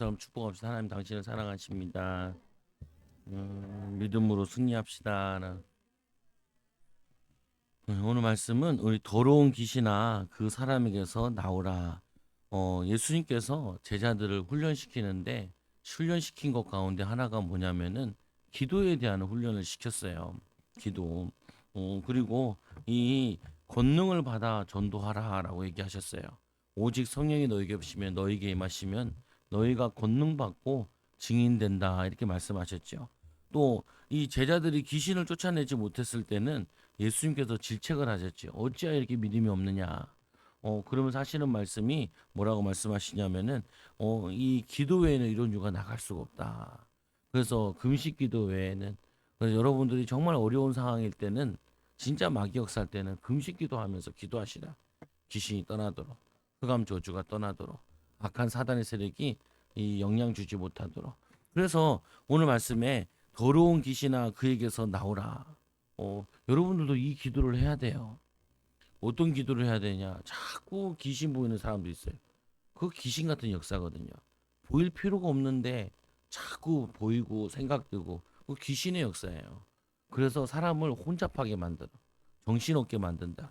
처럼 축복합시다. 하나님 당신을 사랑하십니다. 믿음으로 승리합시다. 오늘 말씀은 우리 더러운 귀신아 그 사람에게서 나오라. 예수님께서 제자들을 훈련시키는데 훈련시킨 것 가운데 하나가 뭐냐면은 기도에 대한 훈련을 시켰어요. 기도. 그리고 이 권능을 받아 전도하라라고 얘기하셨어요. 오직 성령이 너에게 오시면 너에게 임하시면 너희가 권능 받고 증인된다 이렇게 말씀하셨죠. 또 이 제자들이 귀신을 쫓아내지 못했을 때는 예수님께서 질책을 하셨지. 어찌하여 이렇게 믿음이 없느냐. 그러면서 하시는 말씀이 뭐라고 말씀하시냐면은 이 기도 외에는 이런 유가 나갈 수가 없다. 그래서 금식 기도 외에는 그래서 여러분들이 정말 어려운 상황일 때는 진짜 마귀 역사할 때는 금식 기도하면서 기도하시라. 귀신이 떠나도록 흑암 저주가 떠나도록 악한 사단의 세력이 이 영향 주지 못하도록. 그래서 오늘 말씀에 더러운 귀신아 그에게서 나오라. 여러분들도 이 기도를 해야 돼요. 어떤 기도를 해야 되냐? 자꾸 귀신 보이는 사람도 있어요. 그 귀신 같은 역사거든요. 보일 필요가 없는데 자꾸 보이고 생각되고 그 귀신의 역사예요. 그래서 사람을 혼잡하게 만들어 정신없게 만든다.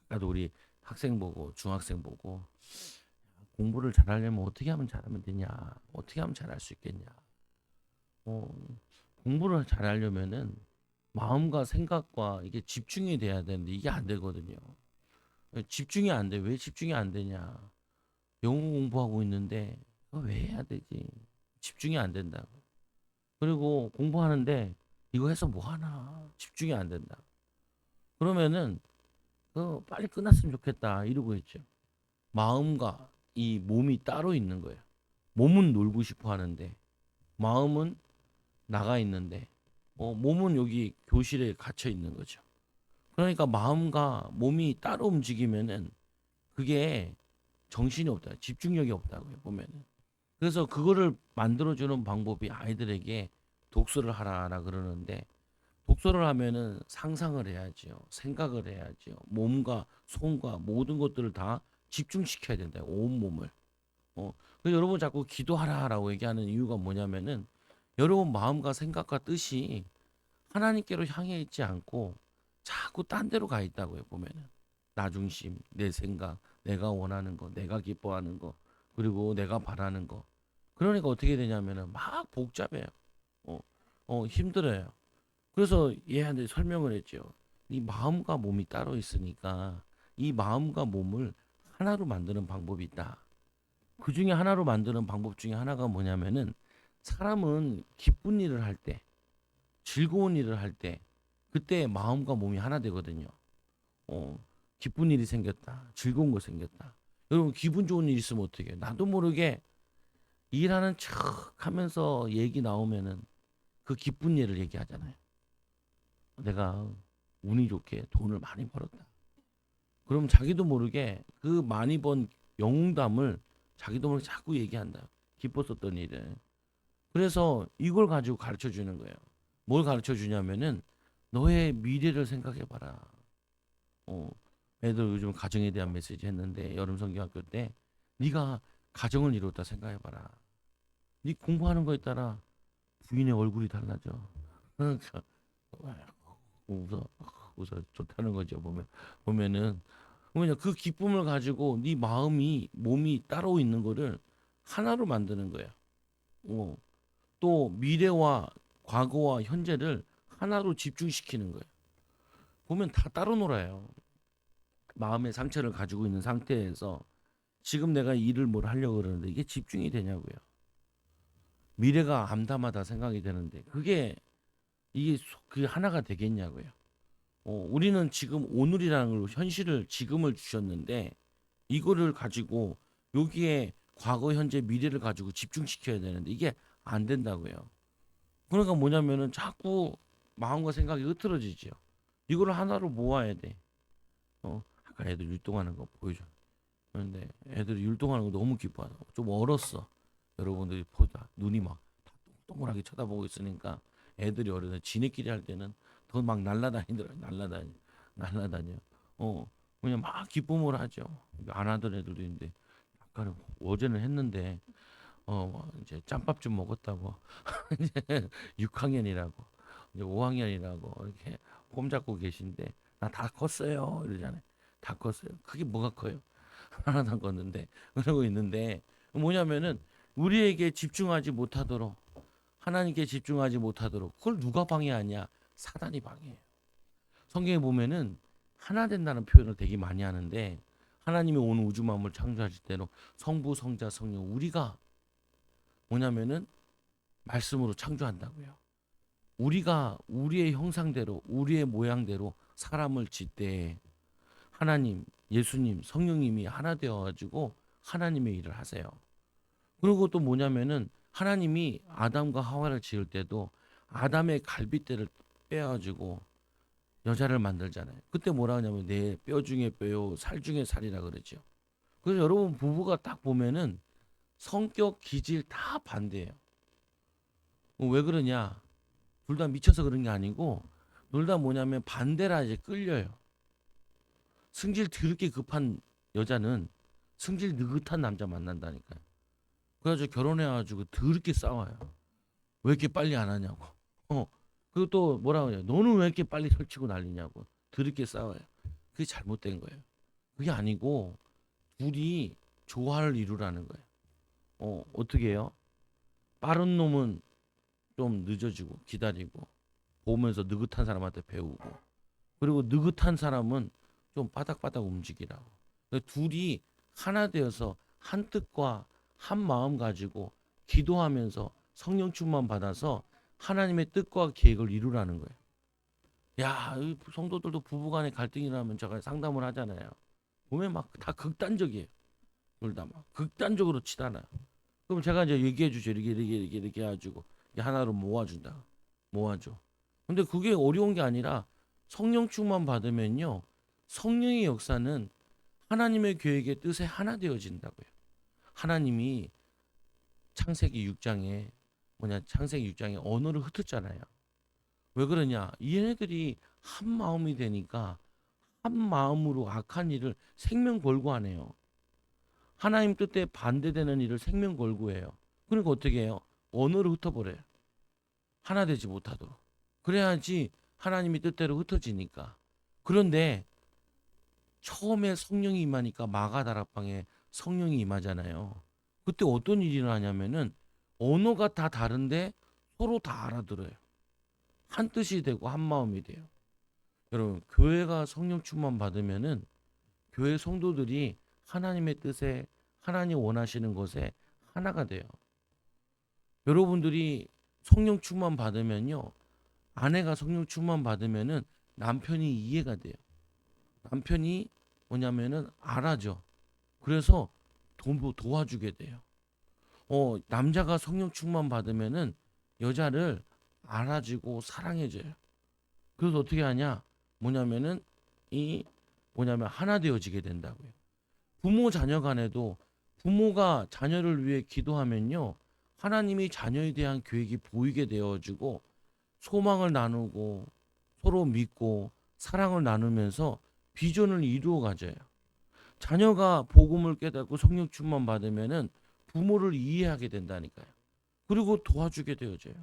아까도 우리 학생 보고 중학생 보고 공부를 잘하려면 어떻게 하면 잘하면 되냐? 어떻게 하면 잘할 수 있겠냐? 어, 공부를 잘하려면은 마음과 생각과 이게 집중이 돼야 되는데 이게 안 되거든요. 집중이 안 돼. 왜 집중이 안 되냐? 영어 공부하고 있는데 이거 왜 해야 되지? 집중이 안 된다. 그리고 공부하는데 이거 해서 뭐 하나? 집중이 안 된다. 그러면은 빨리 끝났으면 좋겠다 이러고 있죠. 마음과 이 몸이 따로 있는 거예요. 몸은 놀고 싶어 하는데 마음은 나가 있는데 몸은 여기 교실에 갇혀 있는 거죠. 그러니까 마음과 몸이 따로 움직이면은 그게 정신이 없다. 집중력이 없다고요, 보면은. 그래서 그거를 만들어주는 방법이 아이들에게 독서를 하라라 그러는데 독서를 하면은 상상을 해야지요. 생각을 해야지요. 몸과 손과 모든 것들을 다 집중시켜야 된다. 온 몸을. 그래서 여러분 자꾸 기도하라라고 얘기하는 이유가 뭐냐면은 여러분 마음과 생각과 뜻이 하나님께로 향해 있지 않고 자꾸 딴 데로 가 있다고요, 보면은. 나 중심, 내 생각, 내가 원하는 거, 내가 기뻐하는 거, 그리고 내가 바라는 거. 그러니까 어떻게 되냐면은 막 복잡해요. 어, 힘들어요. 그래서 얘한테 설명을 했죠. 이 마음과 몸이 따로 있으니까 이 마음과 몸을 하나로 만드는 방법이 있다. 그 중에 하나로 만드는 방법 중에 하나가 뭐냐면은 사람은 기쁜 일을 할 때, 즐거운 일을 할 때, 그때 마음과 몸이 하나 되거든요. 어, 기쁜 일이 생겼다. 즐거운 거 생겼다. 여러분 기분 좋은 일 있으면 어떻게 해요? 나도 모르게 일하는 척 하면서 얘기 나오면은 그 기쁜 일을 얘기하잖아요. 내가 운이 좋게 돈을 많이 벌었다. 그럼 자기도 모르게 그 많이 번 영웅담을 자기도 모르게 자꾸 얘기한다. 기뻤었던 일을. 그래서 이걸 가지고 가르쳐 주는 거예요. 뭘 가르쳐 주냐면은 너의 미래를 생각해 봐라. 어, 애들 요즘 가정에 대한 메시지 했는데 여름 성경학교 때 네가 가정을 이뤘다 생각해 봐라. 네 공부하는 거에 따라 부인의 얼굴이 달라져. 그러니까 웃어 웃어 좋다는 거죠. 보면은 뭐냐 그 기쁨을 가지고 네 마음이 몸이 따로 있는 거를 하나로 만드는 거야. 어, 또 미래와 과거와 현재를 하나로 집중시키는 거예요. 보면 다 따로 놀아요. 마음의 상처를 가지고 있는 상태에서 지금 내가 일을 뭘 하려고 그러는데 이게 집중이 되냐고요. 미래가 암담하다 생각이 되는데 그게 이게 그 하나가 되겠냐고요. 우리는 지금 오늘이라는 걸 현실을 지금을 주셨는데 이거를 가지고 여기에 과거, 현재, 미래를 가지고 집중시켜야 되는데 이게 안 된다고요. 그러니까 뭐냐면은 자꾸 마음과 생각이 흐트러지죠. 이거를 하나로 모아야 돼. 아까 애들 율동하는 거 보여줘. 그런데 애들이 율동하는 거 너무 기뻐하고 좀 얼었어. 여러분들이 보다 눈이 막 동그랗게 쳐다보고 있으니까 애들이 어려서 지네끼리 할 때는 더 막 날라다니더라. 날라다녀. 어, 그냥 막 기쁨을 하죠. 안 하던 애들도 있는데 아까는 어제는 했는데 이제 짬밥 좀 먹었다고 이제 6학년이라고 이제 5학년이라고 이렇게 폼잡고 계신데 나 다 컸어요 이러잖아요. 다 컸어요. 그게 뭐가 커요? 하나도 안 컸는데 그러고 있는데 뭐냐면은 우리에게 집중하지 못하도록 하나님께 집중하지 못하도록 그걸 누가 방해하냐? 사단이 방해해요. 성경에 보면은 하나 된다는 표현을 되게 많이 하는데 하나님이 온 우주 만물 창조하실 때로 성부 성자 성령 우리가 뭐냐면은 말씀으로 창조한다고요. 우리가 우리의 형상대로 우리의 모양대로 사람을 짓되 하나님, 예수님, 성령님이 하나 되어 가지고 하나님의 일을 하세요. 그리고 또 뭐냐면은 하나님이 아담과 하와를 지을 때도 아담의 갈빗대를 빼 가지고 여자를 만들잖아요. 그때 뭐라 하냐면 내 뼈 중에 뼈요 살 중에 살이라 그러죠. 그래서 여러분 부부가 딱 보면은 성격 기질 다 반대예요. 왜 그러냐? 둘 다 미쳐서 그런 게 아니고 둘 다 뭐냐면 반대라 이제 끌려요. 승질 더럽게 급한 여자는 승질 느긋한 남자 만난다니까요. 그래가지고 결혼해가지고 더럽게 싸워요. 왜 이렇게 빨리 안 하냐고. 어. 그리고 또 뭐라 그래요? 너는 왜 이렇게 빨리 설치고 난리냐고. 더럽게 싸워요. 그게 잘못된 거예요. 그게 아니고 둘이 조화를 이루라는 거예요. 어떻게 해요? 빠른 놈은 좀 늦어지고 기다리고 보면서 느긋한 사람한테 배우고 그리고 느긋한 사람은 좀 바닥바닥 움직이라고. 둘이 하나 되어서 한 뜻과 한 마음 가지고 기도하면서 성령 충만 받아서 하나님의 뜻과 계획을 이루라는 거예요. 야, 성도들도 부부간의 갈등이 나면 제가 상담을 하잖아요. 보면 막 다 극단적이에요. 둘 다 막 극단적으로 치닫아요. 그럼 제가 이제 얘기해 주죠. 이렇게 해가지고 하나로 모아준다. 모아줘. 근데 그게 어려운 게 아니라 성령 충만 받으면요. 성령의 역사는 하나님의 계획의 뜻에 하나 되어진다고요. 하나님이 창세기 6장에 창세기 6장에 언어를 흩었잖아요. 왜 그러냐? 얘네들이 한 마음이 되니까 한 마음으로 악한 일을 생명 걸고 하네요. 하나님 뜻에 반대되는 일을 생명 걸고 해요. 그러니까 어떻게 해요? 언어를 흩어버려요. 하나 되지 못하도록. 그래야지 하나님이 뜻대로 흩어지니까. 그런데 처음에 성령이 임하니까 마가다락방에 성령이 임하잖아요. 그때 어떤 일이 일어나냐면은 언어가 다 다른데 서로 다 알아들어요. 한 뜻이 되고 한 마음이 돼요. 여러분, 교회가 성령 충만 받으면은 교회 성도들이 하나님의 뜻에 하나님 원하시는 것에 하나가 돼요. 여러분들이 성령 충만 받으면요. 아내가 성령 충만 받으면은 남편이 이해가 돼요. 남편이 뭐냐면은 알아줘. 그래서 도와주게 돼요. 남자가 성령 충만 받으면은 여자를 알아주고 사랑해줘요. 그래서 어떻게 하냐? 뭐냐면은 이 뭐냐면 하나 되어지게 된다고요. 부모 자녀 간에도 부모가 자녀를 위해 기도하면요. 하나님이 자녀에 대한 계획이 보이게 되어지고 소망을 나누고 서로 믿고 사랑을 나누면서 비전을 이루어 가져요. 자녀가 복음을 깨닫고 성령 충만 받으면은 부모를 이해하게 된다니까요. 그리고 도와주게 되어져요.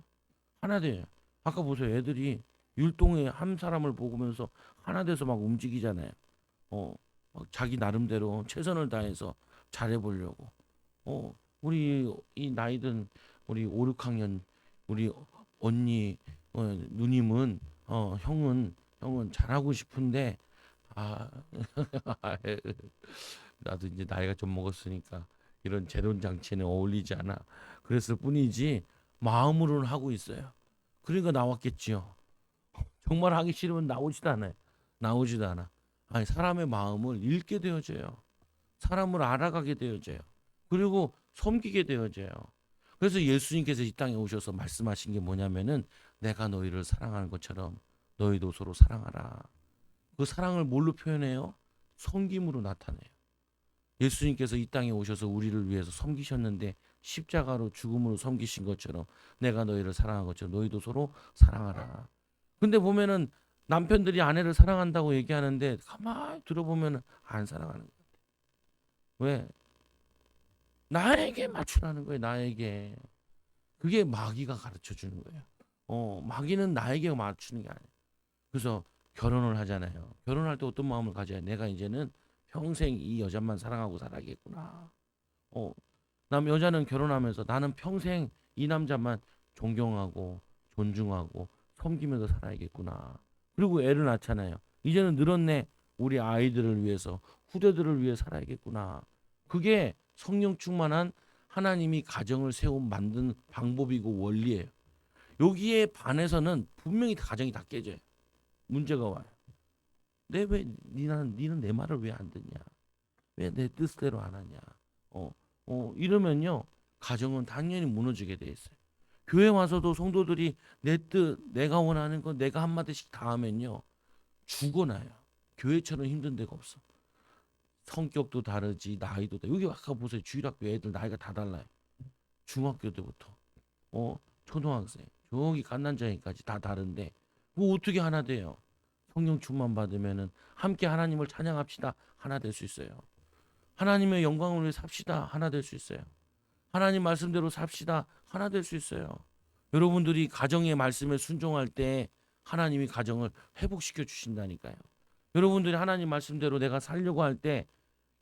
하나 돼요. 아까 보세요. 애들이 율동에 한 사람을 보면서 하나 돼서 막 움직이잖아요. 막 자기 나름대로 최선을 다해서 잘해보려고. 우리 이 나이든 우리 5, 6학년 우리 언니 누님은 형은 잘하고 싶은데 아 나도 이제 나이가 좀 먹었으니까 이런 재론 장치는 어울리지 않아. 그랬을 뿐이지 마음으로는 하고 있어요. 그러니까 나왔겠지요. 정말 하기 싫으면 나오지도 않아요. 나오지도 않아. 아니 사람의 마음을 읽게 되어져요. 사람을 알아가게 되어져요. 그리고 섬기게 되어져요. 그래서 예수님께서 이 땅에 오셔서 말씀하신 게 뭐냐면은 내가 너희를 사랑하는 것처럼 너희도 서로 사랑하라. 그 사랑을 뭘로 표현해요? 섬김으로 나타내요. 예수님께서 이 땅에 오셔서 우리를 위해서 섬기셨는데 십자가로 죽음으로 섬기신 것처럼 내가 너희를 사랑한 것처럼 너희도 서로 사랑하라. 근데 보면은 남편들이 아내를 사랑한다고 얘기하는데 가만히 들어보면 안 사랑하는 거예요. 왜? 나에게 맞추라는 거예요. 나에게. 그게 마귀가 가르쳐 주는 거예요. 마귀는 나에게 맞추는 게 아니에요. 그래서 결혼을 하잖아요. 결혼할 때 어떤 마음을 가져야 내가 이제는 평생 이 여자만 사랑하고 살아야겠구나. 어, 남 여자는 결혼하면서 나는 평생 이 남자만 존경하고 존중하고 섬기면서 살아야겠구나. 그리고 애를 낳잖아요. 이제는 늘었네. 우리 아이들을 위해서 후대들을 위해 살아야겠구나. 그게 성령 충만한 하나님이 가정을 세운 만든 방법이고 원리예요. 여기에 반해서는 분명히 가정이 다 깨져요. 문제가 와요. 왜 니는 내 말을 왜 안 듣냐? 왜 내 뜻대로 안 하냐? 어, 이러면요 가정은 당연히 무너지게 돼 있어요. 교회 와서도 성도들이 내 뜻, 내가 원하는 건 내가 한마디씩 다 하면요 죽어나요. 교회처럼 힘든 데가 없어. 성격도 다르지, 나이도 다. 여기 아까 보세요. 주일학교 애들 나이가 다 달라요. 중학교 때부터, 초등학생, 저기 갓난자이까지 다 다른데 뭐 어떻게 하나 돼요? 성령 충만 받으면은 함께 하나님을 찬양합시다. 하나 될 수 있어요. 하나님의 영광을 위해 삽시다. 하나 될 수 있어요. 하나님 말씀대로 삽시다. 하나 될 수 있어요. 여러분들이 가정의 말씀에 순종할 때 하나님이 가정을 회복시켜 주신다니까요. 여러분들이 하나님 말씀대로 내가 살려고 할 때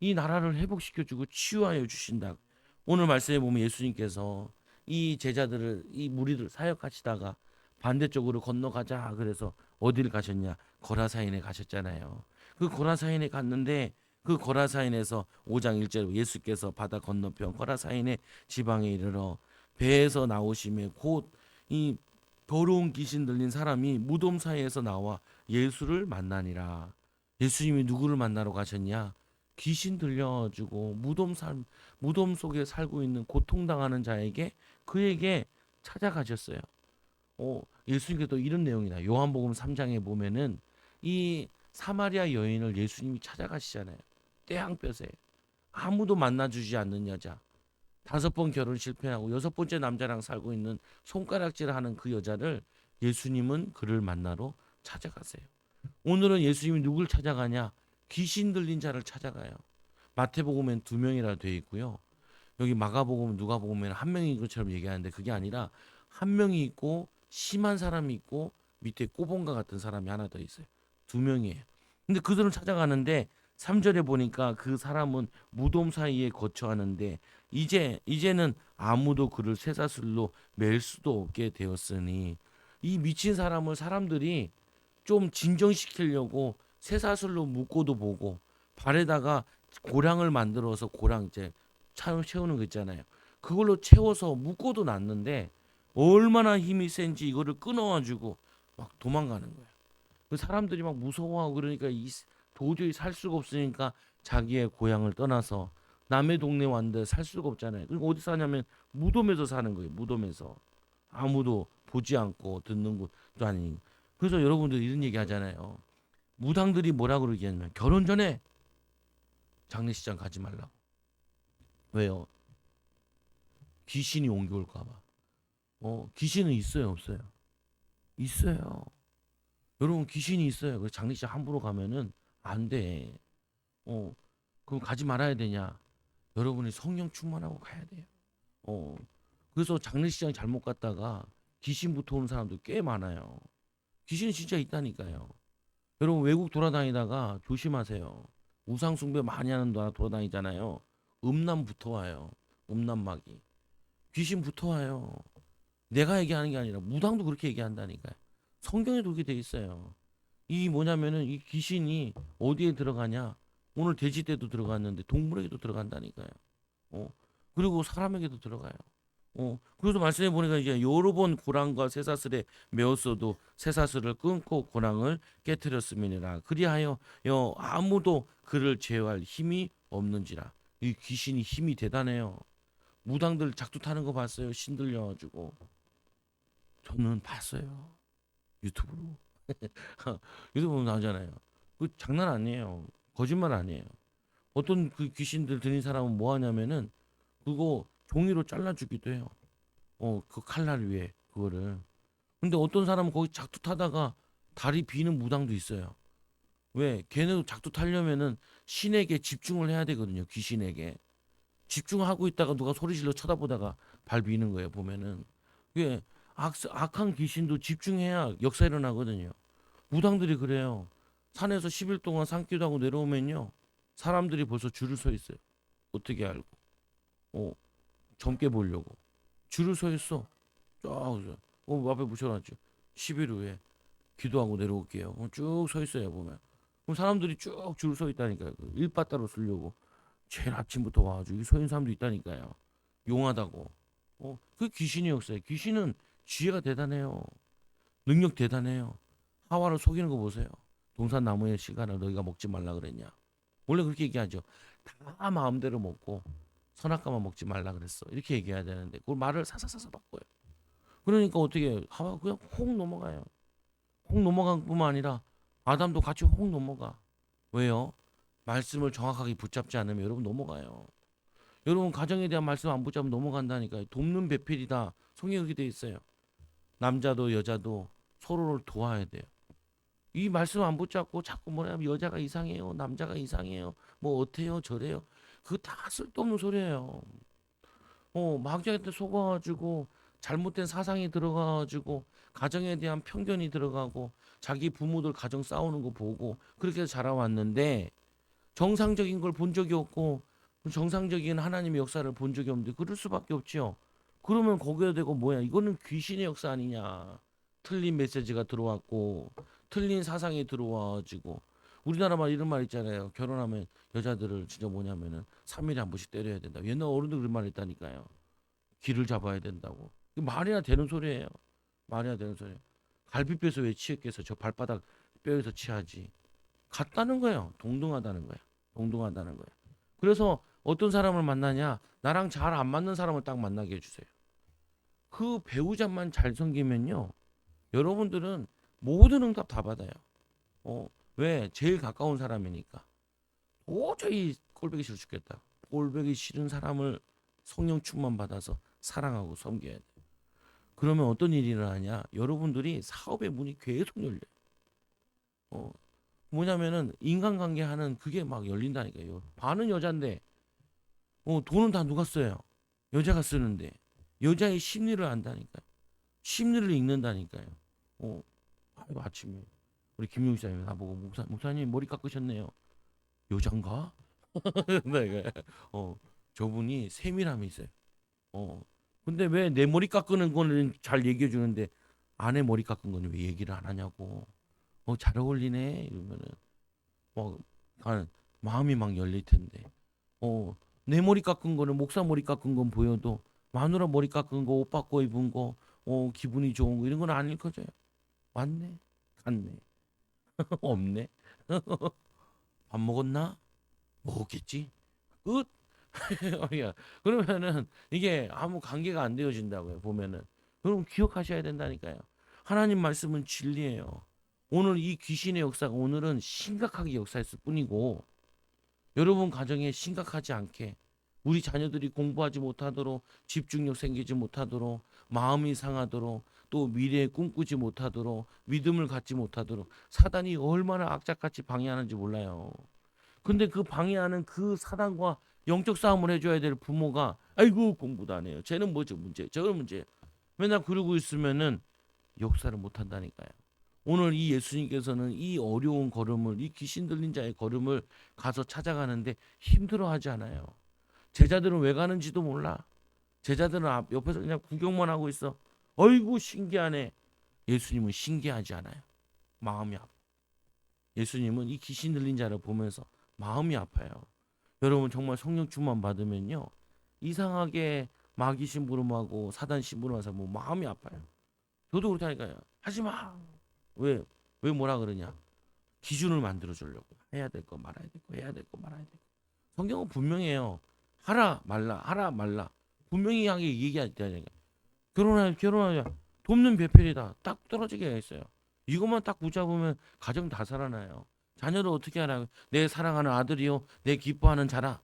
이 나라를 회복시켜 주고 치유하여 주신다. 오늘 말씀에 보면 예수님께서 이 제자들을 이 무리들 사역하시다가 반대쪽으로 건너가자 그래서 어디를 가셨냐? 거라사인에 가셨잖아요. 그 거라사인에 갔는데 그 거라사인에서 5장 1절 예수께서 바다 건너편 거라사인의 지방에 이르러 배에서 나오심에 곧 이 더러운 귀신 들린 사람이 무덤 사이에서 나와 예수를 만나니라. 예수님이 누구를 만나러 가셨냐? 귀신 들려가지고 무덤 속에 살고 있는 고통당하는 자에게 그에게 찾아가셨어요. 예수님께서 이런 내용이나 요한복음 3장에 보면은 이 사마리아 여인을 예수님이 찾아가시잖아요. 떼항볕에 아무도 만나주지 않는 여자, 5번 결혼 실패하고 6번째 남자랑 살고 있는 손가락질하는 그 여자를 예수님은 그를 만나러 찾아가세요. 오늘은 예수님이 누굴 찾아가냐? 귀신 들린 자를 찾아가요. 마태복음엔 2명이라 되어 있고요. 여기 마가복음, 누가복음에는 1명인 것처럼 얘기하는데 그게 아니라 1명이 있고 심한 사람이 있고 밑에 꼬본과 같은 사람이 하나 더 있어요. 2명이에요. 근데 그들을 찾아가는데 3절에 보니까 그 사람은 무덤 사이에 거처하는데 이제는 아무도 그를 쇠사슬로 맬 수도 없게 되었으니 이 미친 사람을 사람들이 좀 진정시키려고 쇠사슬로 묶고도 보고 발에다가 고랑을 만들어서 고랑 이제 채우는 거 있잖아요. 그걸로 채워서 묶고도 놨는데 얼마나 힘이 센지 이거를 끊어가지고 막 도망가는 거야. 그 사람들이 막 무서워하고 그러니까 도저히 살 수가 없으니까 자기의 고향을 떠나서 남의 동네 왔는데 살 수가 없잖아요. 그리고 어디 사냐면 무덤에서 사는 거예요. 무덤에서 아무도 보지 않고 듣는 것도 아닌. 그래서 여러분들 이런 얘기 하잖아요. 무당들이 뭐라 그러겠냐면 결혼 전에 장례식장 가지 말라고. 왜요? 귀신이 옮겨올까 봐. 귀신은 있어요, 없어요? 있어요. 여러분 귀신이 있어요. 그 장례식 함부로 가면은 안 돼. 어, 그럼 가지 말아야 되냐? 여러분이 성령 충만하고 가야 돼요. 어, 그래서 장례식장 잘못 갔다가 귀신부터 오는 사람도 꽤 많아요. 귀신이 진짜 있다니까요. 여러분 외국 돌아다니다가 조심하세요. 우상 숭배 많이 하는 나라 돌아다니잖아요. 음란 붙어와요. 음란마귀. 귀신 붙어와요. 내가 얘기하는 게 아니라 무당도 그렇게 얘기한다니까요. 성경에도 그렇게 돼 있어요. 이 뭐냐면은 이 귀신이 어디에 들어가냐? 오늘 돼지 떼도 들어갔는데 동물에게도 들어간다니까요. 어, 그리고 사람에게도 들어가요. 그래서 말씀해 보니까 이제 여러 번 고랑과 쇠사슬에 메었어도 쇠사슬을 끊고 고랑을 깨뜨렸음이니라. 그리하여 아무도 그를 제어할 힘이 없는지라. 이 귀신이 힘이 대단해요. 무당들 작두 타는 거 봤어요. 신들려가지고 저는 봤어요. 유튜브로. 유튜브 나오잖아요. 그 장난 아니에요. 거짓말 아니에요. 어떤 그 귀신들 들린 사람은 뭐 하냐면은 그거 종이로 잘라주기도 해요. 그 칼날 위에 그거를. 근데 어떤 사람은 거기 작두 타다가 다리 비는 무당도 있어요. 왜? 걔네도 작두 타려면은 신에게 집중을 해야 되거든요. 귀신에게. 집중하고 있다가 누가 소리 질러 쳐다보다가 발 비는 거예요. 보면은 이게 악한 귀신도 집중해야 역사 일어나거든요. 무당들이 그래요. 산에서 10일 동안 산기도 하고 내려오면요, 사람들이 벌써 줄을 서 있어요. 어떻게 알고? 어, 젊게 보려고 줄을 서 있어. 쫙 앞에 붙여놨죠. 10일 후에 기도하고 내려올게요. 쭉 서 있어요. 보면 그럼 사람들이 쭉 줄 서 있다니까요. 그 일바따로 쓰려고 제일 아침부터 와가지고 서 있는 사람도 있다니까요. 용하다고. 그 귀신이 없어요. 귀신은 지혜가 대단해요. 능력 대단해요. 하와를 속이는 거 보세요. 동산 나무의 시간을 너희가 먹지 말라 그랬냐. 원래 그렇게 얘기하죠. 다 마음대로 먹고 선악과만 먹지 말라 그랬어. 이렇게 얘기해야 되는데 그걸 말을 사사사사 바꿔요. 그러니까 어떻게 하와 그냥 혹 넘어가요. 혹 넘어간 뿐만 아니라 아담도 같이 혹 넘어가. 왜요? 말씀을 정확하게 붙잡지 않으면 여러분 넘어가요. 여러분 가정에 대한 말씀 안 붙잡으면 넘어간다니까요. 돕는 배필이다. 성경에 그렇게 돼 있어요. 남자도 여자도 서로를 도와야 돼요. 이 말씀 안 붙잡고 자꾸 뭐냐면 여자가 이상해요. 남자가 이상해요. 뭐 어때요? 저래요. 그거 다 쓸데없는 소리예요. 마귀한테 속아가지고 잘못된 사상이 들어가가지고 가정에 대한 편견이 들어가고 자기 부모들 가정 싸우는 거 보고 그렇게 해서 자라왔는데 정상적인 걸 본 적이 없고 정상적인 하나님의 역사를 본 적이 없는데 그럴 수밖에 없지요. 그러면 거기에 대고 뭐야? 이거는 귀신의 역사 아니냐? 틀린 메시지가 들어왔고 틀린 사상이 들어와가지고 우리나라 말 이런 말 있잖아요. 결혼하면 여자들을 진짜 뭐냐면은 3일에 한 번씩 때려야 된다. 옛날 어른들 그런 말 했다니까요. 기를 잡아야 된다고. 이게 말이나 되는 소리예요. 말이나 되는 소리예요. 갈비뼈에서 왜 치였겠어? 저 발바닥 뼈에서 치하지. 같다는 거예요. 동등하다는 거예요. 동등하다는 거예요. 그래서 어떤 사람을 만나냐? 나랑 잘 안 맞는 사람을 딱 만나게 해주세요. 그 배우자만 잘 섬기면요, 여러분들은 모든 응답 다 받아요. 왜? 제일 가까운 사람이니까. 도저히 꼴보기 싫어 죽겠다. 꼴보기 싫은 사람을 성령 충만 받아서 사랑하고 섬겨야 돼. 그러면 어떤 일이 일어나냐? 여러분들이 사업의 문이 계속 열려요. 어, 뭐냐면은 인간관계 하는 그게 막 열린다니까요. 반은 여잔데 돈은 다 누가 써요? 여자가 쓰는데 여자의 심리를 안다니까요. 심리를 읽는다니까요. 아이고, 아침에 우리 김용사님 나보고 목사님 머리 깎으셨네요. 여잔가? 내가 저분이 세밀함이 있어요. 근데 왜 내 머리 깎는 거는 잘 얘기해 주는데 아내 머리 깎은 거는 왜 얘기를 안 하냐고. 잘 어울리네 이러면은 막 마음이 막 열릴 텐데. 내 머리 깎은 거는 목사 머리 깎은 건 보여도 마누라 머리 깎은 거, 옷 바꿔 입은 거, 기분이 좋은 거 이런 건 아닐 거죠. 왔네, 갔네, 없네. 밥 먹었나? 먹었겠지. 끝. 야, 그러면은 이게 아무 관계가 안 되어진다고요. 보면은 여러분 기억하셔야 된다니까요. 하나님 말씀은 진리예요. 오늘 이 귀신의 역사가 오늘은 심각하게 역사했을 뿐이고 여러분 가정에 심각하지 않게 우리 자녀들이 공부하지 못하도록 집중력 생기지 못하도록 마음이 상하도록 또 미래에 꿈꾸지 못하도록 믿음을 갖지 못하도록 사단이 얼마나 악착같이 방해하는지 몰라요. 근데 그 방해하는 그 사단과 영적 싸움을 해줘야 될 부모가 아이고 공부도 안 해요. 쟤는 뭐죠 문제, 저건 문제. 맨날 그러고 있으면은 역사를 못 한다니까요. 오늘 이 예수님께서는 이 어려운 걸음을 이 귀신 들린 자의 걸음을 가서 찾아가는데 힘들어하지 않아요. 제자들은 왜 가는지도 몰라. 제자들은 옆에서 그냥 구경만 하고 있어. 어이구 신기하네. 예수님은 신기하지 않아요. 마음이 아파. 예수님은 이 귀신 들린 자를 보면서 마음이 아파요. 여러분 정말 성령 충만 받으면요, 이상하게 마귀 심부름하고 사단 심부름하서 뭐 마음이 아파요. 저도 그렇다니까요. 하지 마. 왜? 왜 뭐라 그러냐? 기준을 만들어 주려고. 해야 될 거 말아야 될 거, 해야 될 거 말아야 될 거. 성경은 분명해요. 하라 말라, 하라 말라. 분명히 하게 얘기하잖아요. 결혼하자. 돕는 배필이다. 딱 떨어지게 했어요. 이것만 딱 붙잡으면 가정 다 살아나요. 자녀를 어떻게 하라고? 내 사랑하는 아들이요, 내 기뻐하는 자라.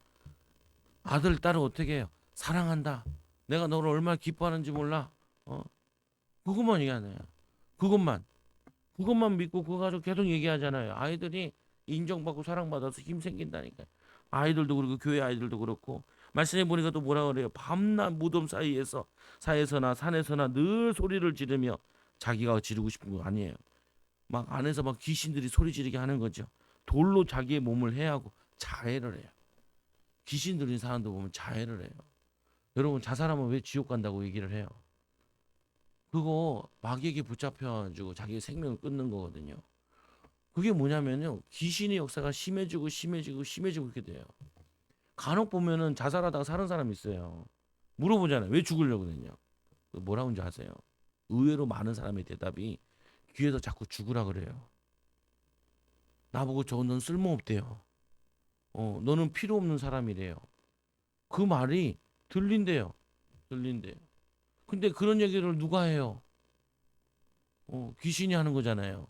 아들, 딸을 어떻게 해요? 사랑한다. 내가 너를 얼마나 기뻐하는지 몰라. 그것만 얘기하네요. 그것만. 그것만 믿고 그거 가지고 계속 얘기하잖아요. 아이들이 인정받고 사랑받아서 힘 생긴다니까. 아이들도 그렇고 교회 아이들도 그렇고 말씀해 보니까 또 뭐라 그래요? 밤낮 무덤 사이에서나 산에서나 늘 소리를 지르며 자기가 지르고 싶은 거 아니에요. 막 안에서 막 귀신들이 소리 지르게 하는 거죠. 돌로 자기의 몸을 해하고 자해를 해요. 귀신 들린 사람도 보면 자해를 해요. 여러분 자살하면 왜 지옥 간다고 얘기를 해요? 그거 마귀에게 붙잡혀가지고 자기의 생명을 끊는 거거든요. 그게 뭐냐면요. 귀신의 역사가 심해지고 심해지고 심해지고 그렇게 돼요. 간혹 보면은 자살하다가 사는 사람이 있어요. 물어보잖아요. 왜 죽으려고 그랬냐? 뭐라고 하는지 아세요? 의외로 많은 사람의 대답이 귀에서 자꾸 죽으라 그래요. 나보고 넌 쓸모없대요. 너는 필요 없는 사람이래요. 그 말이 들린대요. 들린대요. 근데 그런 얘기를 누가 해요? 귀신이 하는 거잖아요.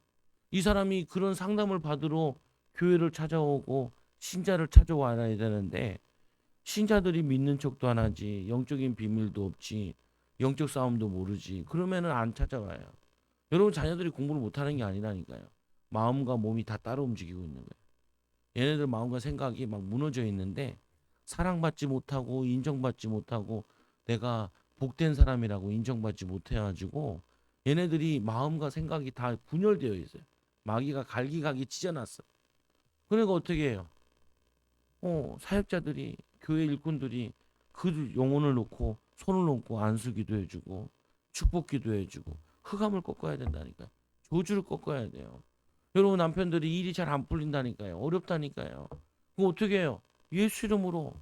이 사람이 그런 상담을 받으러 교회를 찾아오고 신자를 찾아와야 되는데 신자들이 믿는 척도 안 하지, 영적인 비밀도 없지, 영적 싸움도 모르지. 그러면은 안 찾아와요. 여러분 자녀들이 공부를 못하는 게 아니라니까요. 마음과 몸이 다 따로 움직이고 있는 거예요. 얘네들 마음과 생각이 막 무너져 있는데 사랑받지 못하고 인정받지 못하고 내가 복된 사람이라고 인정받지 못해가지고 얘네들이 마음과 생각이 다 분열되어 있어요. 마귀가 갈기갈기 찢어놨어. 그러니까 어떻게 해요? 사역자들이 교회 일꾼들이 그 영혼을 놓고 손을 놓고 안수기도 해주고 축복기도 해주고 흑암을 꺾어야 된다니까요. 저주를 꺾어야 돼요. 여러분 남편들이 일이 잘 안 풀린다니까요. 어렵다니까요. 그거 어떻게 해요? 예수 이름으로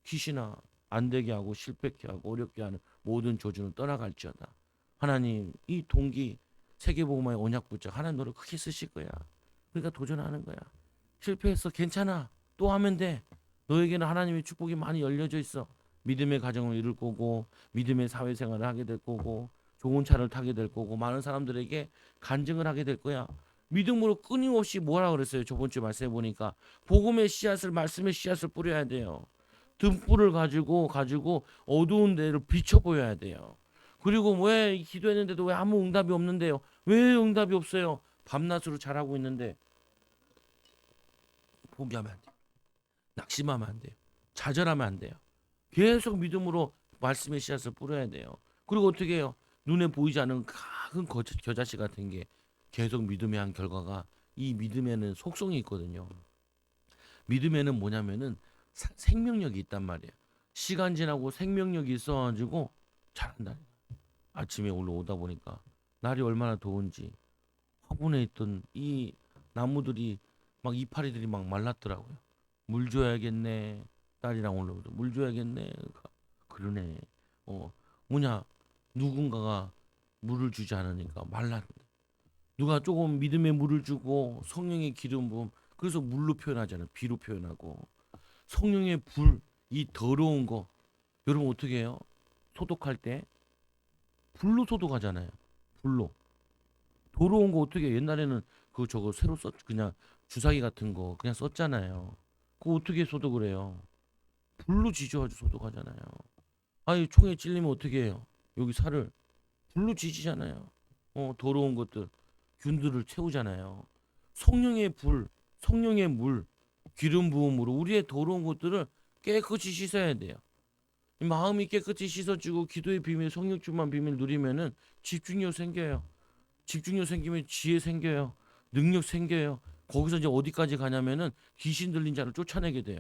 귀신아 안 되게 하고 실패케 하고 어렵게 하는 모든 조주는 떠나갈지어다. 하나님 이 동기 세계복음화의 언약 붙잡 하나님 너를 크게 쓰실 거야. 그러니까 도전하는 거야. 실패했어 괜찮아. 또 하면 돼. 너에게는 하나님의 축복이 많이 열려져 있어. 믿음의 가정을 이룰 거고 믿음의 사회생활을 하게 될 거고 좋은 차를 타게 될 거고 많은 사람들에게 간증을 하게 될 거야. 믿음으로 끊임없이 뭐라 그랬어요? 저번 주에 말씀해 보니까 복음의 씨앗을 말씀의 씨앗을 뿌려야 돼요. 등불을 가지고 어두운 데를 비춰 보여야 돼요. 그리고 왜 기도했는데도 왜 아무 응답이 없는데요? 왜 응답이 없어요? 밤낮으로 잘하고 있는데 포기하면 안 돼요. 낙심하면 안 돼요. 좌절하면 안 돼요. 계속 믿음으로 말씀의 씨앗을 뿌려야 돼요. 그리고 어떻게 해요? 눈에 보이지 않는 작은 겨자씨 같은 게 계속 믿음의 한 결과가 이 믿음에는 속성이 있거든요. 믿음에는 뭐냐면은 생명력이 있단 말이에요. 시간 지나고 생명력이 있어가지고 잘한다. 아침에 올라오다 보니까 날이 얼마나 더운지 화분에 있던 이 나무들이 막 이파리들이 막 말랐더라고요. 물 줘야겠네. 딸이랑 올라오죠. 물 줘야겠네. 그러네. 어 뭐냐 누군가가 물을 주지 않으니까 말랐네. 누가 조금 믿음의 물을 주고 성령의 기름 부음 그래서 물로 표현하잖아요. 비로 표현하고 성령의 불, 이 더러운 거 여러분 어떻게 해요? 소독할 때 불로 소독하잖아요. 불로. 더러운 거 어떻게 해요? 옛날에는 그 저거 새로 썼 그냥 주사기 같은 거 그냥 썼잖아요. 그거 어떻게 소독을 해요? 불로 지져가지고 소독하잖아요. 아니 총에 찔리면 어떻게 해요? 여기 살을 불로 지지잖아요. 더러운 것들 균들을 채우잖아요. 성령의 불, 성령의 물, 기름 부음으로 우리의 더러운 것들을 깨끗이 씻어야 돼요. 이 마음이 깨끗이 씻어지고 기도의 비밀, 성령 충만 비밀 누리면은 집중력 생겨요. 집중력 생기면 지혜 생겨요. 능력 생겨요. 거기서 이제 어디까지 가냐면은 귀신 들린 자를 쫓아내게 돼요.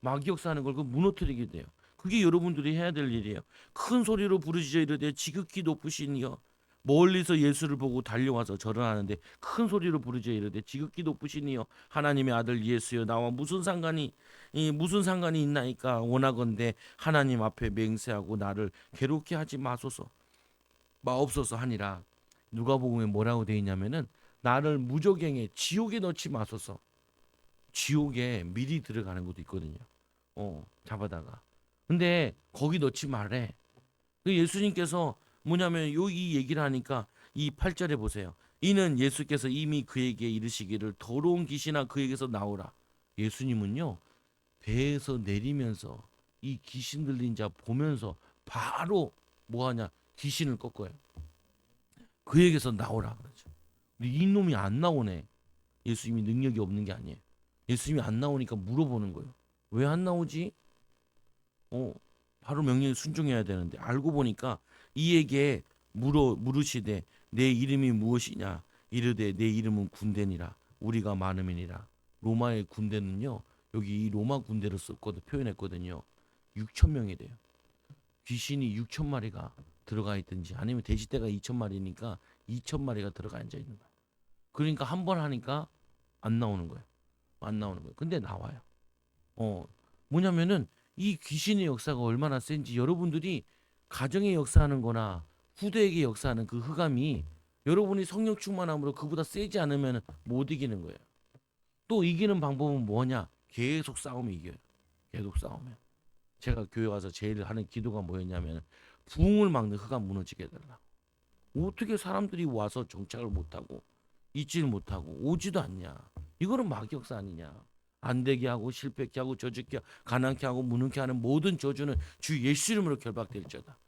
마귀 역사하는 걸 그 무너뜨리게 돼요. 그게 여러분들이 해야 될 일이에요. 큰 소리로 부르짖어 이르되 지극히 높으신 이여 멀리서 예수를 보고 달려와서 절을 하는데 큰 소리로 부르짖어 이르되 지극히 높으신 이여 하나님의 아들 예수여 나와 무슨 상관이 있나이까 원하건대 하나님 앞에 맹세하고 나를 괴롭게 하지 마옵소서 하니라. 누가복음에 뭐라고 되어 있냐면은 나를 무저갱에 지옥에 넣지 마소서. 지옥에 미리 들어가는 것도 있거든요. 잡아다가. 근데 거기 넣지 말래. 예수님께서 뭐냐면 이 얘기를 하니까 이 8절에 보세요. 이는 예수께서 이미 그에게 이르시기를 더러운 귀신아 그에게서 나오라. 예수님은요 배에서 내리면서 이 귀신 들린 자 보면서 바로 뭐하냐 귀신을 꺾어요. 그에게서 나오라 그러죠. 근데 이 놈이 안 나오네. 예수님이 능력이 없는 게 아니에요. 예수님이 안 나오니까 물어보는 거예요. 왜 안 나오지? 어, 바로 명령에 순종해야 되는데 알고 보니까 이에게 물으시되 내 이름이 무엇이냐 이르되 내 이름은 군대니라 우리가 많음이니라. 로마의 군대는요 여기 이 로마 군대로 썼거든 표현했거든요. 6천 명이 돼요. 귀신이 6천 마리가 들어가 있든지 아니면 돼지떼가 2천 마리니까 2천 마리가 들어가 앉아 있는 거야. 그러니까 한 번 하니까 안 나오는 거예요. 안 나오는 거예요. 근데 나와요. 어, 뭐냐면은 이 귀신의 역사가 얼마나 센지 여러분들이 가정의 역사하는 거나 후대에게 역사하는 그 흑암이 여러분이 성령 충만함으로 그보다 세지 않으면 못 이기는 거예요. 또 이기는 방법은 뭐냐? 계속 싸우면 이겨요. 계속 싸우면. 제가 교회 가서 제일 하는 기도가 뭐였냐면 부흥을 막는 흑암 무너지게 해달라. 어떻게 사람들이 와서 정착을 못하고 있지를 못하고 오지도 않냐. 이거는 마귀역사 아니냐. 안 되게 하고 실패케 하고 저주케 가난케 하고 무능케 하는 모든 저주는 주 예수 이름으로 결박될지어다.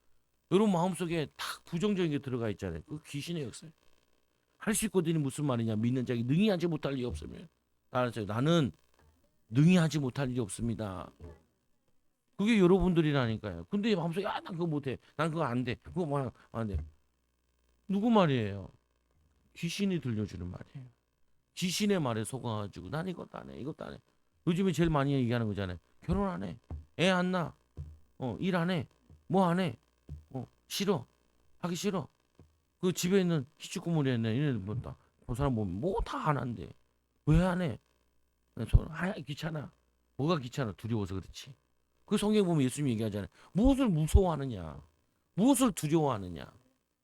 여러분 마음속에 딱 부정적인 게 들어가 있잖아요. 그 귀신의 역사예요. 할 수 있거든요. 무슨 말이냐. 믿는 자에게 능히 하지 못할 일이 없으면. 나는 능히 하지 못할 일이 없습니다. 그게 여러분들이라니까요. 근데 마음속에 난 그거 못해. 난 그거 안 돼. 그거 뭐 안 돼. 누구 말이에요? 귀신이 들려주는 말이에요. 귀신의 말에 속아가지고 난 이것도 안 해. 이것도 안 해. 요즘에 제일 많이 얘기하는 거잖아요. 결혼 안 해. 애 안 낳아. 일 안 해. 뭐 안 해. 싫어. 하기 싫어. 그 집에 있는 히치코모리 있는 이런 그 사람 보면 뭐 다 안 한대. 왜 안 해? 귀찮아. 뭐가 귀찮아? 두려워서 그렇지. 그 성경 보면 예수님이 얘기하잖아요. 무엇을 무서워하느냐? 무엇을 두려워하느냐?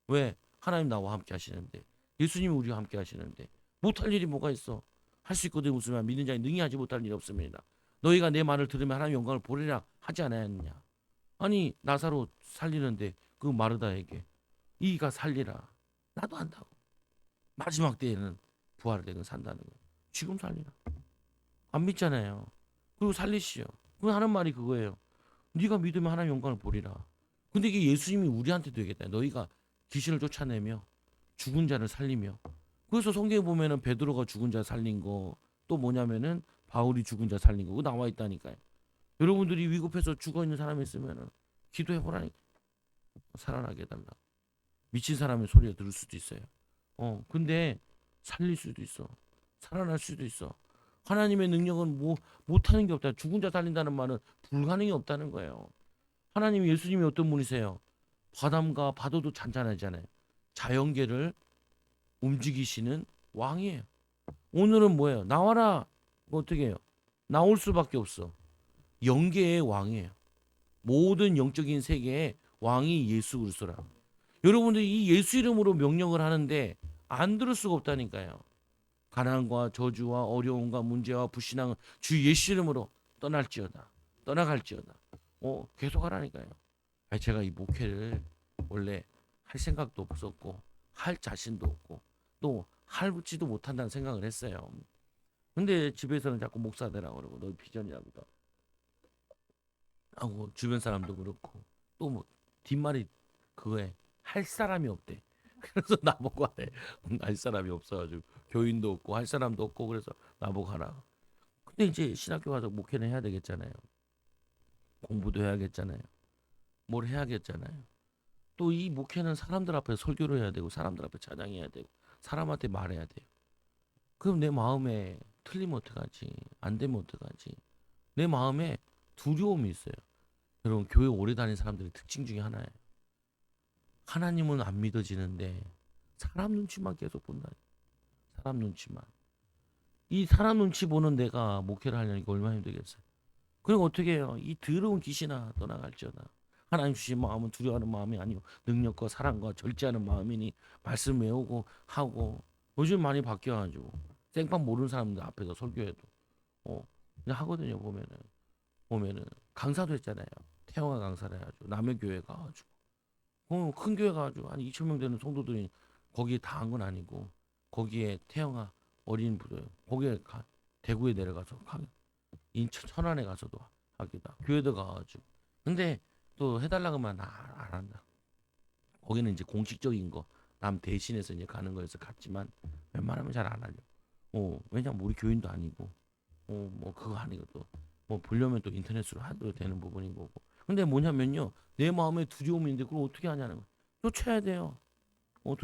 왜? 하나님 나와 함께 하시는데. 예수님이 우리와 함께 하시는데. 못할 일이 뭐가 있어? 할 수 있거든 무슨 말 믿는 자에 능히 하지 못할 일이 없습니다. 너희가 내 말을 들으면 하나님 영광을 보리라 하지 않았느냐? 아니 나사로 살리는데 그 마르다에게 이가 살리라. 나도 한다고. 마지막 때에는 부활되는 산다는 거. 지금 살리라. 안 믿잖아요. 그리고 살리시오. 그 하는 말이 그거예요. 네가 믿으면 하나님 영광을 보리라. 근데 이게 예수님이 우리한테도 얘기했다. 너희가 귀신을 쫓아내며 죽은 자를 살리며. 그래서 성경에 보면은 베드로가 죽은 자 살린 거 또 뭐냐면은 바울이 죽은 자 살린 거 그거 나와 있다니까요. 여러분들이 위급해서 죽어 있는 사람이 있으면은 기도해 보라니까. 살아나게 해달라. 미친 사람의 소리를 들을 수도 있어요. 근데 살릴 수도 있어. 살아날 수도 있어. 하나님의 능력은 뭐 못하는 게 없다. 죽은 자 살린다는 말은 불가능이 없다는 거예요. 하나님 예수님이 어떤 분이세요? 바람과 파도도 잔잔하잖아요. 자연계를 움직이시는 왕이에요. 오늘은 뭐예요? 나와라. 뭐 어떻게 해요? 나올 수밖에 없어. 영계의 왕이에요. 모든 영적인 세계의 왕이 예수 그리스도라. 여러분들이 이 예수 이름으로 명령을 하는데 안 들을 수가 없다니까요. 가난과 저주와 어려움과 문제와 불신앙은 주 예수 이름으로 떠날지어다. 떠나갈지어다. 계속 하라니까요. 제가 이 목회를 원래 할 생각도 없었고 할 자신도 없고 또 할지도 못한다는 생각을 했어요. 근데 집에서는 자꾸 목사 되라고 그러고 너 비전이라고도 하고 주변 사람도 그렇고 또 뭐 뒷말이 그거에 할 사람이 없대. 그래서 나보고 하래. 할 사람이 없어가지고 교인도 없고 할 사람도 없고 그래서 나보고 하라. 근데 이제 신학교 가서 목회는 해야 되겠잖아요. 공부도 해야겠잖아요. 뭘 해야겠잖아요. 또 이 목회는 사람들 앞에 설교를 해야 되고 사람들 앞에 찬양해야 되고 사람한테 말해야 돼요. 그럼 내 마음에 틀리면 어떡하지? 안 되면 어떡하지? 내 마음에 두려움이 있어요. 여러분 교회 오래 다닌 사람들의 특징 중에 하나예요. 하나님은 안 믿어지는데 사람 눈치만 계속 본다. 사람 눈치만. 이 사람 눈치 보는 내가 목회를 하려니까 얼마나 힘들겠어요. 그럼 어떻게 해요? 이 더러운 귀신아 떠나갈지어다. 하나님 주신 마음은 두려워하는 마음이 아니요 능력과 사랑과 절제하는 마음이니 말씀 외우고 하고 요즘 많이 바뀌어가지고 생판 모르는 사람들 앞에서 설교해도 그냥 하거든요. 보면은 강사도 했잖아요. 태영아 강사를 해가지고 남의 교회 가가지고 큰 교회 가가지고 한 2천 명 되는 성도들이 거기에 다 한 건 아니고 거기에 태영아 어린 부들 거기에 대구에 내려가서 인천 천안에 가서도 하기도 하고 교회도 가가지고 근데 또 해달라고 하면 안 한다. 거기는 이제 공식적인 거 남 대신해서 이제 가는 거여서 갔지만 웬만하면 잘 안 하려. 왜냐면 우리 교인도 아니고 뭐 그거 아니고 또 뭐 보려면 또 인터넷으로 하도 되는 부분인 거고 근데 뭐냐면요. 내 마음에 두려움이 있는데 그걸 어떻게 하냐는 거예요. 쫓아야 돼요.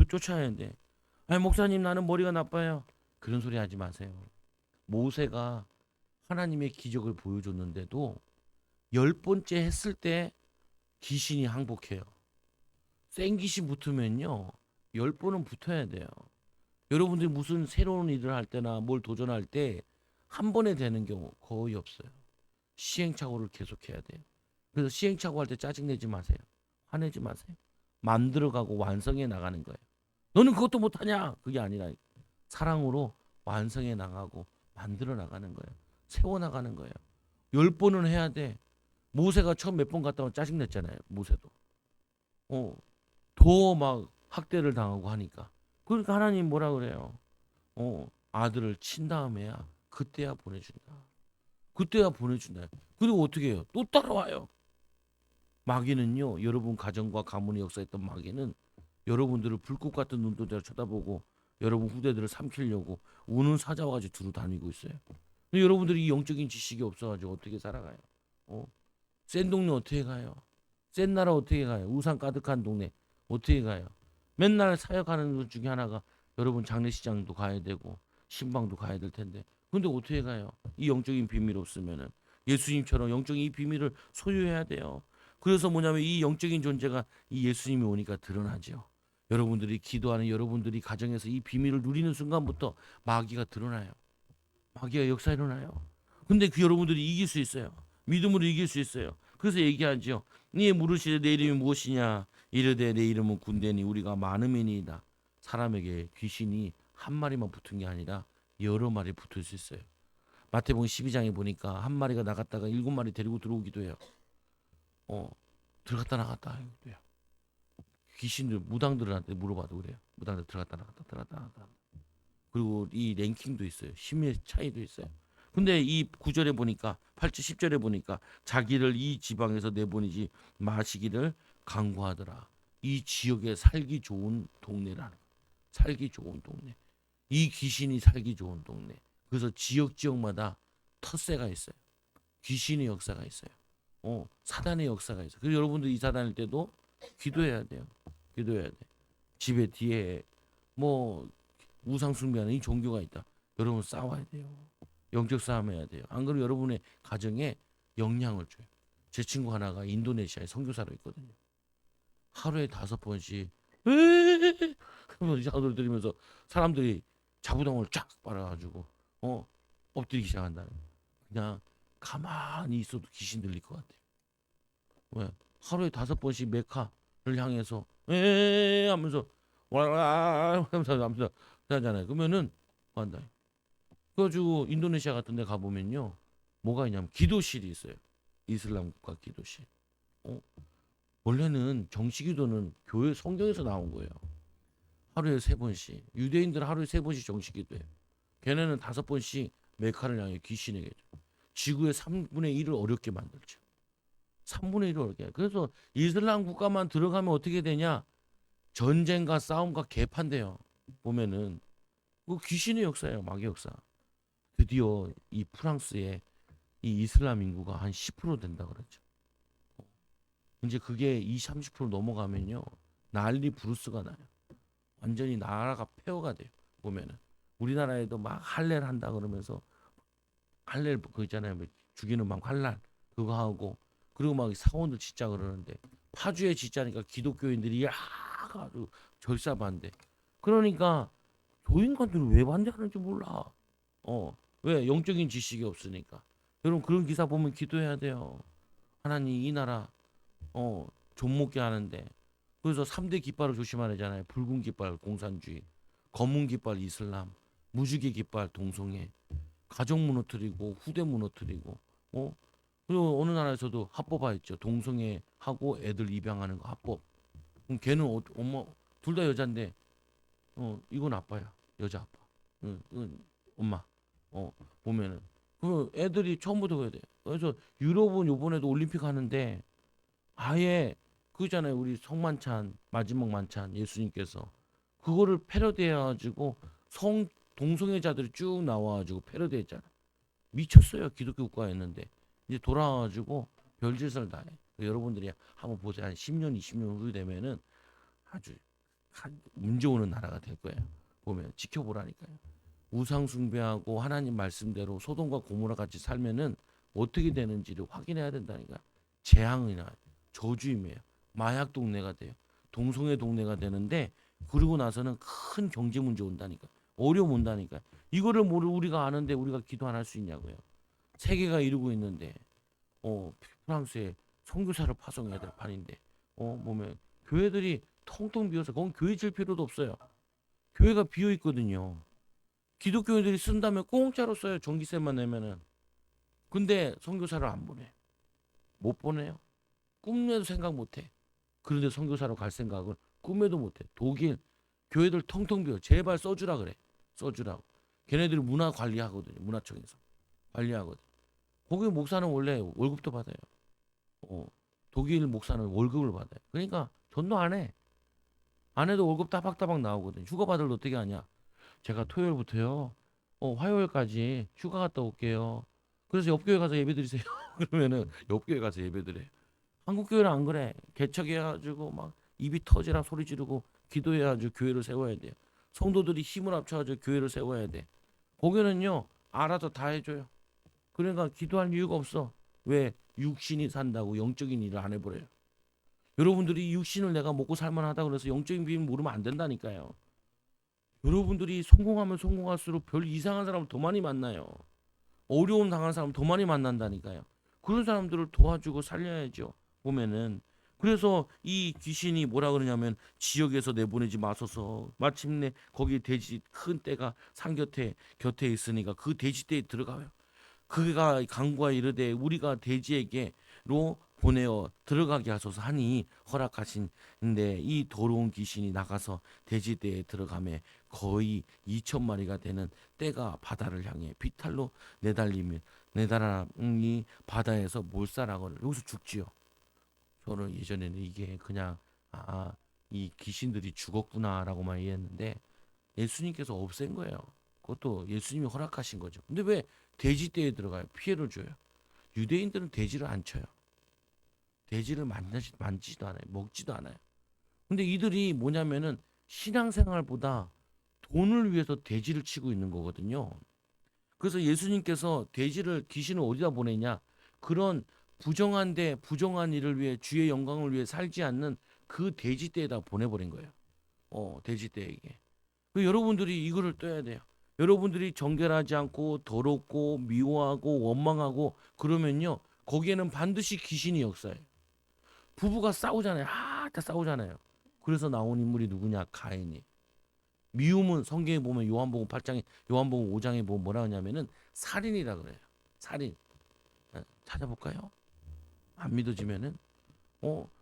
쫓아야 돼. 아니 목사님 나는 머리가 나빠요. 그런 소리 하지 마세요. 모세가 하나님의 기적을 보여줬는데도 10번째 했을 때 귀신이 항복해요. 센 귀신 붙으면요. 10번은 붙어야 돼요. 여러분들이 무슨 새로운 일을 할 때나 뭘 도전할 때 한 번에 되는 경우 거의 없어요. 시행착오를 계속해야 돼요. 그래서 시행착오 할 때 짜증내지 마세요. 화내지 마세요. 만들어가고 완성해 나가는 거예요. 너는 그것도 못하냐? 그게 아니라 사랑으로 완성해 나가고 만들어 나가는 거예요. 세워 나가는 거예요. 10번은 해야 돼. 모세가 처음 몇 번 갔다 오면 짜증냈잖아요. 모세도. 더 막 학대를 당하고 하니까. 그러니까 하나님 뭐라 그래요? 아들을 친 다음에야 그때야 보내준다. 그때야 보내준다. 그리고 어떻게 해요? 또 따라와요. 마귀는요. 여러분 가정과 가문의 역사했던 마귀는 여러분들을 불꽃 같은 눈동자로 쳐다보고 여러분 후대들을 삼키려고 우는 사자와 같이 두루 다니고 있어요. 근데 여러분들이 이 영적인 지식이 없어가지고 어떻게 살아가요? 어? 센 동네 어떻게 가요? 센 나라 어떻게 가요? 우산 가득한 동네 어떻게 가요? 맨날 사역하는 것 중에 하나가 여러분 장례식장도 가야 되고 신방도 가야 될 텐데 근데 어떻게 가요? 이 영적인 비밀 없으면은 예수님처럼 영적인 이 비밀을 소유해야 돼요. 그래서 뭐냐면 이 영적인 존재가 이 예수님이 오니까 드러나죠. 여러분들이 기도하는 여러분들이 가정에서 이 비밀을 누리는 순간부터 마귀가 드러나요. 마귀가 역사 일어나요. 근데 그 여러분들이 이길 수 있어요. 믿음으로 이길 수 있어요. 그래서 얘기하죠. 네 물으시되 내 이름이 무엇이냐? 이르되 내 이름은 군대니 우리가 많음이니이다. 사람에게 귀신이 한 마리만 붙은 게 아니라 여러 마리 붙을 수 있어요. 마태복음 12장에 보니까 한 마리가 나갔다가 7마리 데리고 들어오기도 해요. 들어갔다 나갔다 하기도 해요. 귀신들 무당들한테 물어봐도 그래요. 무당들 들어갔다 나갔다 들어갔다 나갔다. 그리고 이 랭킹도 있어요. 힘의 차이도 있어요. 근데 이 9절에 보니까 8절 10절에 보니까 자기를 이 지방에서 내보내지 마시기를 강구하더라. 이 지역에 살기 좋은 동네라는 거예요. 살기 좋은 동네. 이 귀신이 살기 좋은 동네. 그래서 지역마다 텃세가 있어요. 귀신의 역사가 있어요. 사단의 역사가 있어요. 그래서 여러분들 이사 다닐 때도 기도해야 돼요. 기도해야 돼. 집에 뒤에 뭐 우상 숭배하는 이 종교가 있다. 여러분 싸워야 돼요. 영적 싸움 해야 돼요. 안 그러면 여러분의 가정에 영향을 줘요. 제 친구 하나가 인도네시아에 선교사로 있거든요. 하루에 5번씩 그러면서 이상한 소리 들으면서 사람들이 자부덩을 쫙 빨아가지고 엎드리기 시작한다. 그냥 가만히 있어도 귀신 들릴 것 같아요. 왜? 하루에 5번씩 메카를 향해서 하면서 와라 하면서 하잖아요. 그러면은 뭐 한다. 그래가지고 인도네시아 같은 데 가보면요. 뭐가 있냐면 기도실이 있어요. 이슬람 국가 기도실. 어? 원래는 정식기도는 교회 성경에서 나온 거예요. 하루에 3번씩. 유대인들은 하루에 3번씩 정식기도해요. 걔네는 5번씩 메카를 향해 귀신에게 지구의 3분의 1을 어렵게 만들죠. 3분의 1을 어렵게. 그래서 이슬람 국가만 들어가면 어떻게 되냐? 전쟁과 싸움과 개판돼요. 보면은 그 귀신의 역사예요. 마귀 역사. 드디어 이 프랑스에 이 이슬람 인구가 한 10% 된다 그랬죠. 이제 그게 20, 30% 넘어가면요. 난리 부르스가 나요. 완전히 나라가 폐허가 돼요. 보면은 우리나라에도 막 할례를 한다 그러면서 할례 그 있잖아요. 뭐 죽이는 막 환란 그거 하고 그리고 막 사원들 짓자 그러는데 파주에 짓자니까 기독교인들이 아주 절사반대. 그러니까 교인관들은 왜 반대하는지 몰라. 왜 영적인 지식이 없으니까. 여러분 그런 기사 보면 기도해야 돼요. 하나님 이 나라 좀 먹게 하는데 그래서 3대 깃발을 조심하잖아요. 붉은 깃발 공산주의, 검은 깃발 이슬람, 무지개 깃발 동성애, 가족 무너뜨리고 후대 무너뜨리고 그리고 어느 나라에서도 합법화했죠. 동성애 하고 애들 입양하는 거 합법. 그럼 걔는 엄마 둘 다 여잔데 이건 아빠야. 여자 아빠. 이건 엄마. 보면은 그 애들이 처음부터 그래야 돼. 그래서 유럽은 요번에도 올림픽 하는데 아예 그잖아요. 우리 성만찬 마지막 만찬 예수님께서 그거를 패러디해가지고 성 동성애자들이 쭉 나와가지고 패러디했잖아. 미쳤어요. 기독교 국가였는데 이제 돌아와가지고 별짓을 다 해. 여러분들이 한번 보세요. 한 10년, 20년 후 되면은 아주 문제 오는 나라가 될 거예요. 보면 지켜보라니까요. 우상 숭배하고 하나님 말씀대로 소돔과 고모라 같이 살면은 어떻게 되는지를 확인해야 된다니까. 재앙이나 저주임이에요. 마약 동네가 돼요. 동성애 동네가 되는데 그러고 나서는 큰 경제 문제 온다니까. 어려움 온다니까. 이거를 모르 우리가 아는데 우리가 기도 안 할 수 있냐고요. 세계가 이루고 있는데 프랑스에 선교사를 파송해야 될 판인데 보면 교회들이 텅텅 비어서 거기 교회 질 필요도 없어요. 교회가 비어 있거든요. 기독교인들이 쓴다면 공짜로 써요. 전기세만 내면은. 근데 선교사를 안 보내. 못 보내요. 꿈에도 생각 못 해. 그런데 선교사로 갈 생각은 꿈에도 못 해. 독일 교회들 텅텅 비어. 제발 써주라 그래. 써주라고. 걔네들이 문화 관리하거든요. 문화청에서 관리하거든. 거기 목사는 원래 월급도 받아요. 독일 목사는 월급을 받아요. 그러니까 전도 안 해. 안 해도 월급 따박따박 나오거든. 휴가 받을 때 어떻게 하냐? 제가 토요일부터요. 화요일까지 휴가 갔다 올게요. 그래서 옆 교회 가서 예배 드리세요. 그러면은 옆 교회 가서 예배 드려. 한국 교회는 안 그래. 개척해가지고 막 입이 터지라 소리 지르고 기도해가지고 교회를 세워야 돼요. 성도들이 힘을 합쳐가지고 교회를 세워야 돼. 거기는요 알아서 다 해줘요. 그러니까 기도할 이유가 없어. 왜? 육신이 산다고 영적인 일을 안 해버려요. 여러분들이 육신을 내가 먹고 살만하다 그래서 영적인 비밀 모르면 안 된다니까요. 여러분들이 성공하면 성공할수록 별 이상한 사람 더 많이 만나요. 어려움 당한 사람 더 많이 만난다니까요. 그런 사람들을 도와주고 살려야죠. 보면은 그래서 이 귀신이 뭐라 그러냐면 지역에서 내보내지 마소서. 마침내 거기 돼지 큰 떼가 산 곁에 있으니까 그 돼지 떼에 들어가요. 그가 강구하 이르되 우리가 돼지에게로 보내어 들어가게 하소서 하니 허락하신데 이 더러운 귀신이 나가서 돼지떼에 들어가매 거의 2천 마리가 되는 떼가 바다를 향해 비탈로 내달아니 바다에서 몰살하거늘 여기서 죽지요. 저는 예전에는 이게 그냥 이 귀신들이 죽었구나라고만 이해했는데 예수님께서 없앤 거예요. 그것도 예수님이 허락하신 거죠. 근데 왜 돼지떼에 들어가요? 피해를 줘요. 유대인들은 돼지를 안 쳐요. 돼지를 만지지도 않아요. 먹지도 않아요. 근데 이들이 뭐냐면은 신앙생활보다 돈을 위해서 돼지를 치고 있는 거거든요. 그래서 예수님께서 돼지를 귀신을 어디다 보내냐? 그런 부정한 일을 위해 주의 영광을 위해 살지 않는 그 돼지떼에다 보내버린 거예요. 돼지떼에게. 여러분들이 이거를 떠야 돼요. 여러분들이 정결하지 않고 더럽고 미워하고 원망하고 그러면요 거기에는 반드시 귀신이 역사해요. 부부가 싸우잖아요. 다 싸우잖아요. 그래서 나온 인물이 누구냐? 가인이. 미움은 성경에 보면 요한복음 5장에 보면 뭐라 하냐면은 살인이라 그래요. 살인. 찾아볼까요? 안 믿어지면은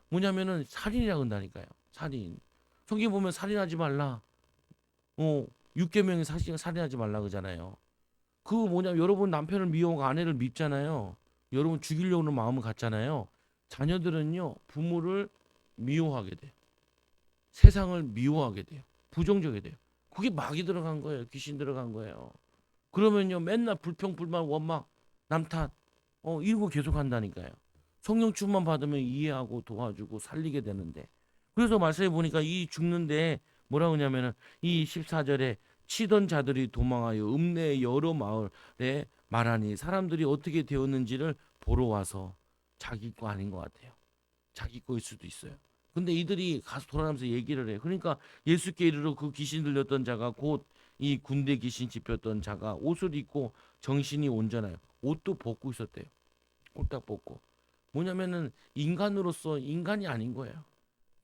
뭐냐면은 살인이라 그런다니까요. 살인. 성경에 보면 살인하지 말라. 6계명에 살인하지 말라 그러잖아요. 그 뭐냐면 여러분 남편을 미워하고 아내를 밉잖아요. 여러분 죽이려고 하는 마음을 갖잖아요. 자녀들은요 부모를 미워하게 돼요. 세상을 미워하게 돼요. 부정적이 돼요. 그게 마귀 들어간 거예요. 귀신 들어간 거예요. 그러면요 맨날 불평 불만 원망 남 탓 이런 거 계속 한다니까요. 성령 충만 받으면 이해하고 도와주고 살리게 되는데 그래서 말씀해 보니까 이 죽는데 뭐라고 하냐면은 이 14절에 치던 자들이 도망하여 읍내의 여러 마을에 말하니 사람들이 어떻게 되었는지를 보러 와서 자기 거 아닌 것 같아요. 자기 거일 수도 있어요. 근데 이들이 가서 돌아가면서 얘기를 해요. 그러니까 예수께 이르러 그 귀신 들렸던 자가 곧 이 군대 귀신 짚혔던 자가 옷을 입고 정신이 온전하여 옷도 벗고 있었대요. 옷 딱 벗고. 뭐냐면은 인간으로서 인간이 아닌 거예요.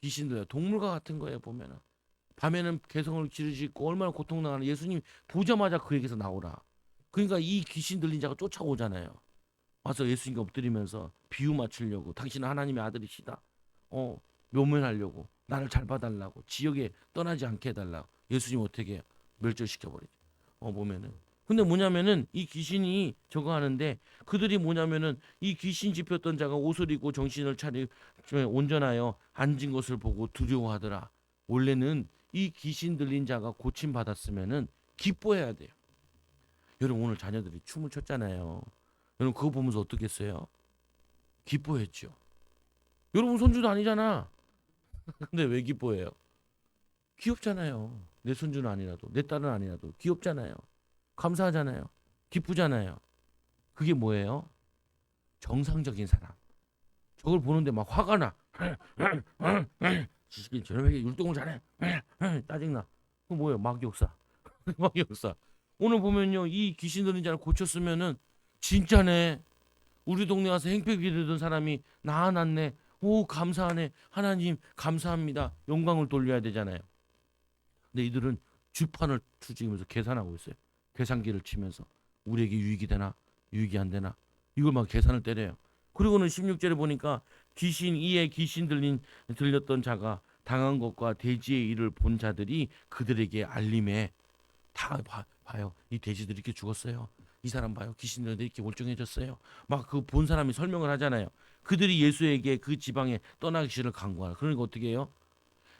귀신들 동물과 같은 거예요. 보면은 밤에는 개성을 지르시고 얼마나 고통당하는 예수님 보자마자 그에게서 나오라. 그러니까 이 귀신 들린 자가 쫓아오잖아요. 와서 예수님께 엎드리면서 비유 맞추려고 당신은 하나님의 아들이시다. 묘면하려고 나를 잘 봐달라고 지역에 떠나지 않게 해달라고 예수님 어떻게 해요? 멸절시켜버리죠. 보면은 근데 뭐냐면은 이 귀신이 저거 하는데 그들이 뭐냐면은 이 귀신 짚혔던 자가 옷을 입고 정신을 차리 온전하여 앉은 것을 보고 두려워하더라. 원래는 이 귀신 들린 자가 고침 받았으면은 기뻐해야 돼요. 여러분 오늘 자녀들이 춤을 췄잖아요. 여러분 그거 보면서 어떻겠어요? 기뻐했죠. 여러분 손주도 아니잖아. 근데 왜 기뻐해요? 귀엽잖아요. 내 손주는 아니라도, 내 딸은 아니라도 귀엽잖아요. 감사하잖아요. 기쁘잖아요. 그게 뭐예요? 정상적인 사람. 저걸 보는데 막 화가 나. 지식인 저놈에게 율동을 잘해. 짜증나. 그 뭐예요? 막역사. 막역사. 오늘 보면요, 이 귀신 들린 자를 고쳤으면은 진짜네. 우리 동네 와서 행패 기르던 사람이 나아났네. 오, 감사하네. 하나님 감사합니다. 영광을 돌려야 되잖아요. 근데 이들은 주판을 투지면서 계산하고 있어요. 계산기를 치면서 우리에게 유익이 되나 유익이 안 되나 이걸 막 계산을 때려요. 그리고는 16절에 보니까 귀신 이에 귀신 들렸던 자가 당한 것과 돼지의 일을 본 자들이 그들에게 알림해. 다 봐요. 이 돼지들이 이렇게 죽었어요. 이 사람 봐요. 귀신 들렸는데 이렇게 멀쩡해졌어요. 막 그 본 사람이 설명을 하잖아요. 그들이 예수에게 그 지방에 떠나기를 간구하라. 그러니까 어떻게 해요?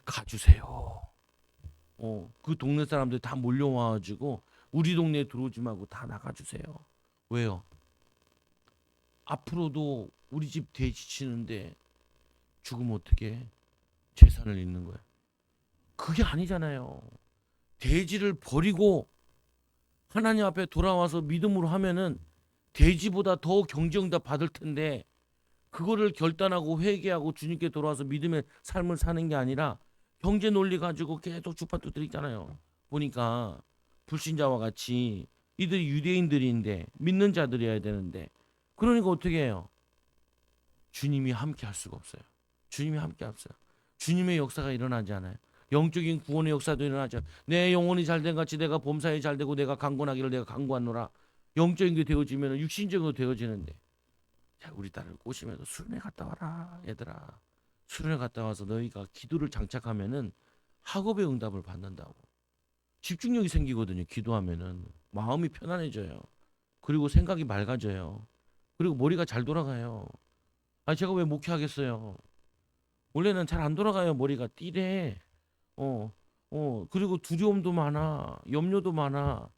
가주세요. 그 동네 사람들 다 몰려와가지고 우리 동네에 들어오지 말고 다 나가주세요. 왜요? 앞으로도 우리 집 돼지 치는데 죽으면 어떻게 재산을 잃는 거야? 그게 아니잖아요. 돼지를 버리고 하나님 앞에 돌아와서 믿음으로 하면은 돼지보다 더 경정답 받을 텐데 그거를 결단하고 회개하고 주님께 돌아와서 믿음의 삶을 사는 게 아니라 경제 논리 가지고 계속 주판 두드리잖아요. 보니까 불신자와 같이 이들이 유대인들인데 믿는 자들이어야 되는데 그러니까 어떻게 해요? 주님이 함께 할 수가 없어요. 주님이 함께 없어요. 주님의 역사가 일어나지 않아요. 영적인 구원의 역사도 일어나죠. 내 영혼이 잘된 같이 내가 범사에 잘되고 내가 강권하기를 내가 강구하노라. 영적인 게 되어지면 육신적으로 되어지는데 자, 우리 딸을 꼬시면서 수련회 갔다 와라 얘들아. 수련회 갔다 와서 너희가 기도를 장착하면은 학업의 응답을 받는다고. 집중력이 생기거든요. 기도하면은 마음이 편안해져요. 그리고 생각이 맑아져요. 그리고 머리가 잘 돌아가요. 아 제가 왜 목회하겠어요? 원래는 잘 안 돌아가요. 머리가 띠래. 어, 그리고 두려움도 많아. 염려도 많아.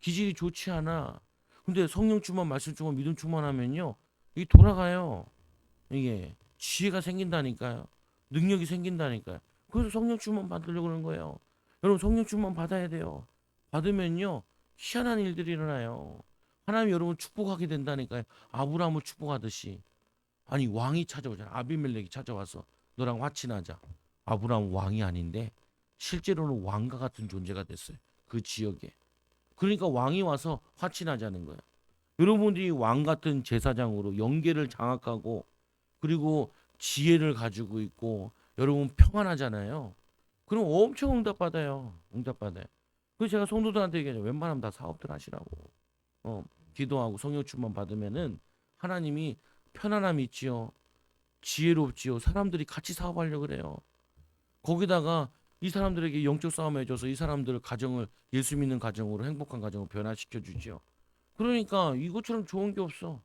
기질이 좋지 않아. 근데 성령 충만, 말씀 충만, 믿음 충만하면요. 이게 돌아가요. 이게 지혜가 생긴다니까요. 능력이 생긴다니까요. 그래서 성령 충만 받으려고 그러는 거예요. 여러분 성령 충만 받아야 돼요. 받으면요. 희한한 일들이 일어나요. 하나님 여러분 축복하게 된다니까요. 아브라함을 축복하듯이. 아니 왕이 찾아오잖아. 아비멜렉이 찾아와서 너랑 화친하자. 아브라함 왕이 아닌데 실제로는 왕과 같은 존재가 됐어요. 그 지역에. 그러니까 왕이 와서 화친하자는 거예요. 여러분들이 왕 같은 제사장으로 영계를 장악하고 그리고 지혜를 가지고 있고 여러분 평안하잖아요. 그럼 엄청 응답받아요. 응답받아요. 그래서 제가 성도들한테 얘기하죠. 웬만하면 다 사업들 하시라고. 기도하고 성령 충만 받으면은 하나님이 편안함이 있지요. 지혜롭지요. 사람들이 같이 사업하려고 그래요. 거기다가 이 사람들에게 영적 싸움 해줘서 이 사람들 가정을 예수 믿는 가정으로 행복한 가정으로 변화시켜 주지요. 그러니까 이것처럼 좋은 게 없어.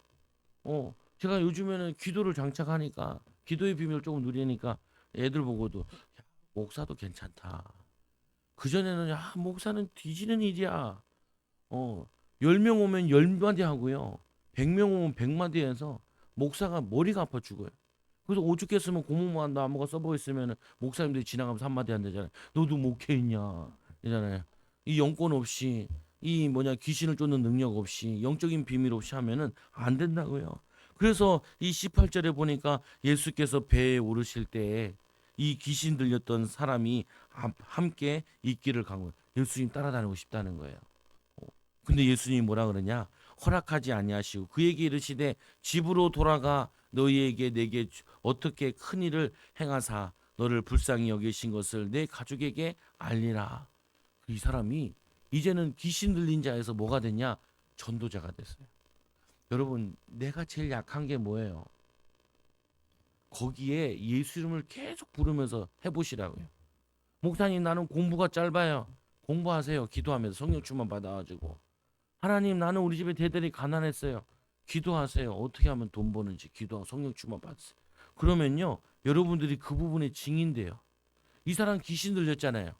제가 요즘에는 기도를 장착하니까 기도의 비밀을 조금 누리니까 애들 보고도 야, 목사도 괜찮다. 그전에는 야 목사는 뒤지는 일이야. 10명 오면 10마디 하고요. 100명 오면 100마디 해서 목사가 머리가 아파 죽어요. 그래서 오죽했으면 고모만 나무가 써보고 있으면 목사님들이 지나가면서 한마디 한대잖아요. 너도 목회했냐? 이잖아요. 이 영권 없이 이 뭐냐 귀신을 쫓는 능력 없이 영적인 비밀 없이 하면은 안 된다고요. 그래서 이 18절에 보니까 예수께서 배에 오르실 때에 이 귀신 들렸던 사람이 함께 있기를 강구. 예수님 따라다니고 싶다는 거예요. 근데 예수님이 뭐라 그러냐? 허락하지 아니하시고 그에게 이르시되 집으로 돌아가 너희에게 내게 어떻게 큰 일을 행하사 너를 불쌍히 여기신 것을 내 가족에게 알리라. 이 사람이 이제는 귀신 들린 자에서 뭐가 됐냐? 전도자가 됐어요. 여러분 내가 제일 약한 게 뭐예요? 거기에 예수 이름을 계속 부르면서 해보시라고요. 목사님 나는 공부가 짧아요. 공부하세요. 기도하면서 성령 충만 받아가지고 하나님 나는 우리 집에 대대로 가난했어요. 기도하세요. 어떻게 하면 돈 버는지 기도하고 성령 충만 받으세요. 그러면요 여러분들이 그 부분에 증인돼요. 이 사람 귀신 들렸잖아요.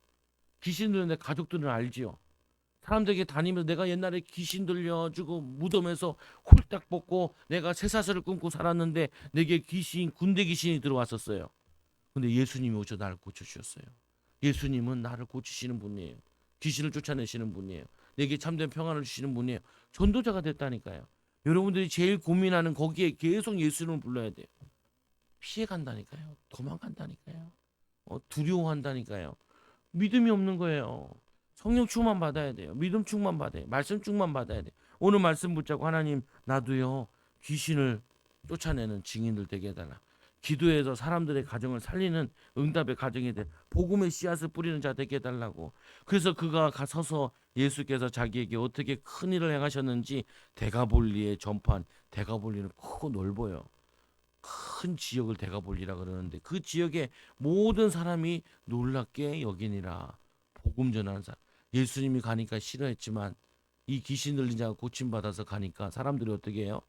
귀신 들렸는데 가족들은 알지요. 사람들에게 다니면서 내가 옛날에 귀신 들려주고 무덤에서 홀딱 벗고 내가 쇠사슬을 끊고 살았는데 내게 귀신, 군대 귀신이 들어왔었어요. 근데 예수님이 오셔 나를 고쳐주셨어요. 예수님은 나를 고치시는 분이에요. 귀신을 쫓아내시는 분이에요. 내게 참된 평안을 주시는 분이에요. 전도자가 됐다니까요. 여러분들이 제일 고민하는 거기에 계속 예수님을 불러야 돼요. 피해간다니까요. 도망간다니까요. 두려워한다니까요. 믿음이 없는 거예요. 성령 충만 받아야 돼요. 믿음 충만 받아야 돼요. 말씀 충만 받아야 돼요. 오늘 말씀 붙잡고 하나님 나도요 귀신을 쫓아내는 증인들 되게 해달라. 기도해서 사람들의 가정을 살리는 응답의 가정이 돼 복음의 씨앗을 뿌리는 자 되게 해달라고. 그래서 그가 가서서 예수께서 자기에게 어떻게 큰 일을 행하셨는지 대가볼리에 전파한. 대가볼리는 크고 넓어요. 큰 지역을 대가볼리라 그러는데 그 지역에 모든 사람이 놀랍게 여기니라. 복음 전하는 사람. 예수님이 가니까 싫어했지만 이 귀신 들린 자가 고침 받아서 가니까 사람들이 어떻게 해요?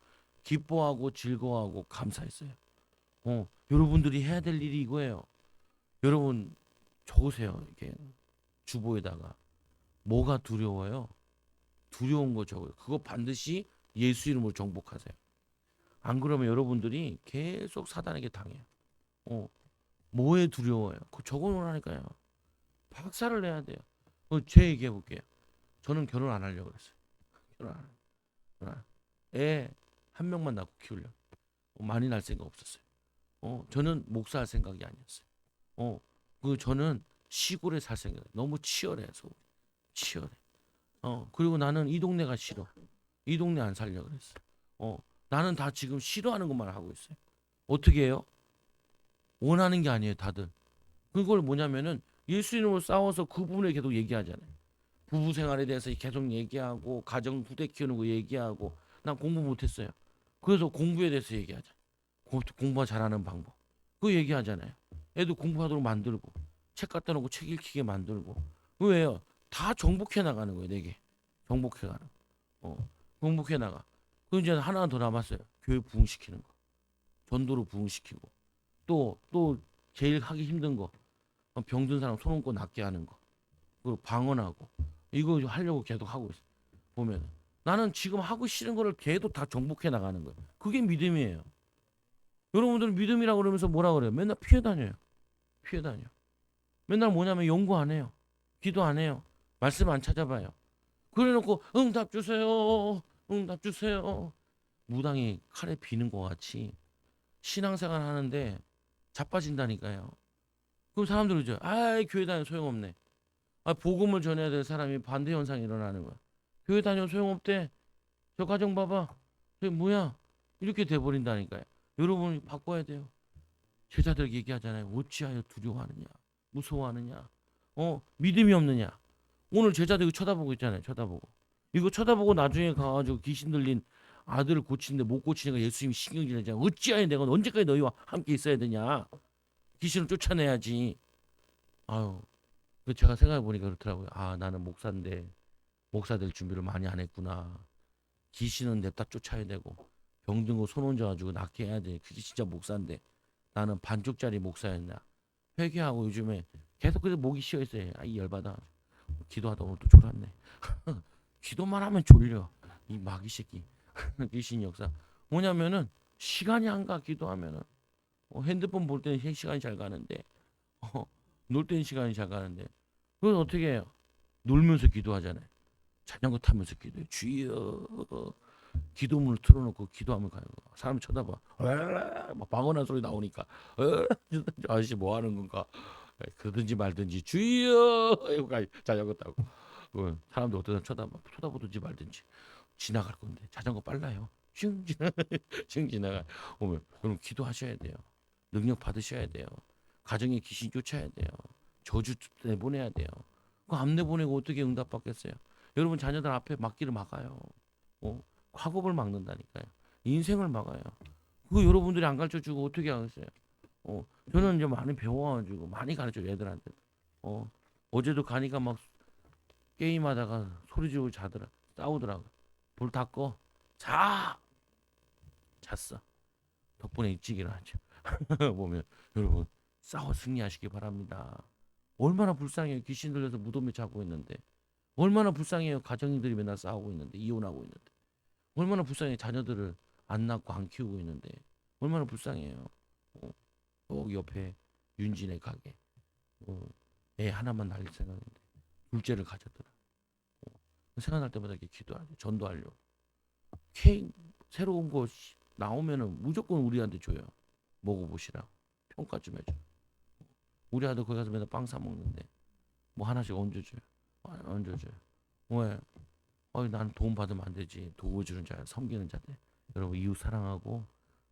기뻐하고 즐거워하고 감사했어요. 여러분들이 해야 될 일이 이거예요. 여러분 적으세요. 이렇게 주보에다가 뭐가 두려워요? 두려운 거 적어요. 그거 반드시 예수 이름으로 정복하세요. 안 그러면 여러분들이 계속 사단에게 당해요. 뭐에 두려워요? 그거 적어놓으라니까요. 박살을 내야 돼요. 제 얘기해 볼게요. 저는 결혼 안 하려고 그랬어요. 결혼 안 하려고. 애 한 명만 낳고 키우려고. 많이 낳을 생각 없었어요. 저는 목사할 생각이 아니었어요. 저는 시골에 살 생각. 너무 치열해서 치열해. 그리고 나는 이 동네가 싫어. 이 동네 안 살려고 그랬어. 나는 다 지금 싫어하는 것만 하고 있어요. 어떻게 해요? 원하는 게 아니에요, 다들. 그걸 뭐냐면은 예수 이름으로 싸워서 그 부분을 계속 얘기하잖아요. 부부 생활에 대해서 계속 얘기하고 가정 후대 키우는 거 얘기하고 난 공부 못했어요. 그래서 공부에 대해서 얘기하자. 공부 잘하는 방법. 그거 얘기하잖아요. 애도 공부하도록 만들고 책 갖다 놓고 책 읽히게 만들고. 왜요? 다 정복해 나가는 거예요, 내게. 정복해 가는. 정복해 나가. 그 이제 하나 더 남았어요. 교회 부흥시키는 거. 전도로 부흥시키고 또 제일 하기 힘든 거 병든 사람 손 얹고 낫게 하는 거. 그리고 방언하고 이거 하려고 계속 하고 있어. 보면 나는 지금 하고 싫은 거를 계속 다 정복해 나가는 거예요. 그게 믿음이에요. 여러분들은 믿음이라고 그러면서 뭐라 그래요? 맨날 피해 다녀요. 피해 다녀. 맨날 뭐냐면 연구 안 해요. 기도 안 해요. 말씀 안 찾아봐요. 그래놓고 응답 주세요. 응답 주세요. 무당이 칼에 비는 것 같이 신앙생활 하는데 자빠진다니까요. 그럼 사람들이 이제 교회 다녀 소용없네. 복음을 전해야 될 사람이 반대 현상이 일어나는 거야. 교회 다녀 소용없대. 저 가정 봐봐. 저게 뭐야? 이렇게 돼버린다니까요. 여러분이 바꿔야 돼요. 제자들에게 얘기하잖아요. 어찌하여 두려워하느냐? 무서워하느냐? 믿음이 없느냐? 오늘 제자들이 쳐다보고 있잖아요. 쳐다보고. 이거 쳐다보고 나중에 가가지고 귀신 들린 아들을 고치는데 못 고치니까 예수님이 신경질 내잖아요. 어찌하여 내가 언제까지 너희와 함께 있어야 되냐? 귀신을 쫓아내야지. 아유, 제가 생각해 보니까 그렇더라고요. 나는 목사인데 목사 될 준비를 많이 안 했구나. 귀신은 냅다 쫓아야 되고 병든 거 손 얹어가지고 낫게 해야 돼. 그게 진짜 목사인데 나는 반쪽짜리 목사였나. 회개하고 요즘에 계속 그래서 목이 쉬어 있어요. 이 열받아. 기도하다 오늘 또 졸았네. 기도만 하면 졸려. 이 마귀 새끼. 귀신 역사. 뭐냐면은 시간이 안 가. 기도하면은 핸드폰 볼 때는 시간이 잘 가는데 놀 때는 시간이 잘 가는데 그건 어떻게 해요? 놀면서 기도하잖아요. 자전거 타면서 기도해. 주여. 기도문을 틀어놓고 기도하면 가요. 사람 쳐다봐. 막 방언한 소리 나오니까 저 아저씨 뭐 하는 건가? 그러든지 말든지 주여. 자전거 타고. 사람들 어떤 사람 쳐다보든지 말든지 지나갈 건데 자전거 빨라요. 슝 지나가. 오면 여러분 기도하셔야 돼요. 능력 받으셔야 돼요. 가정에 귀신 쫓아야 돼요. 저주 내보내야 돼요. 그 앞 내보내고 어떻게 응답받겠어요? 여러분 자녀들 앞에 막기를 막아요. 학업을 막는다니까요. 인생을 막아요. 그거 여러분들이 안 가르쳐주고 어떻게 하겠어요? 저는 이제 많이 배워가지고 많이 가르쳐요 애들한테. 어제도 가니까 막 게임하다가 소리 지르고 자더라. 싸우더라고. 불 다 꺼. 잤어. 덕분에 일찍 일어났죠. 보면 여러분 싸워 승리하시기 바랍니다. 얼마나 불쌍해요. 귀신 들려서 무덤에 자고 있는데 얼마나 불쌍해요. 가정들이 맨날 싸우고 있는데, 이혼하고 있는데. 얼마나 불쌍해. 자녀들을 안 낳고 안 키우고 있는데 얼마나 불쌍해요. 어, 옆에 윤진의 가게, 어, 애 하나만 날릴 생각인데 둘째를 가졌더라. 생각날 때마다 이렇게 기도하죠. 전도하려고. 케이크 새로운 거 나오면은 무조건 우리한테 줘요. 먹어보시라고. 평가 좀 해줘. 우리 아들 거기 가서 맨날 빵 사 먹는데 뭐 하나씩 얹어줘요. 얹어줘요. 왜? 난 도움 받으면 안 되지. 도와주는 자, 섬기는 자들. 여러분 이웃 사랑하고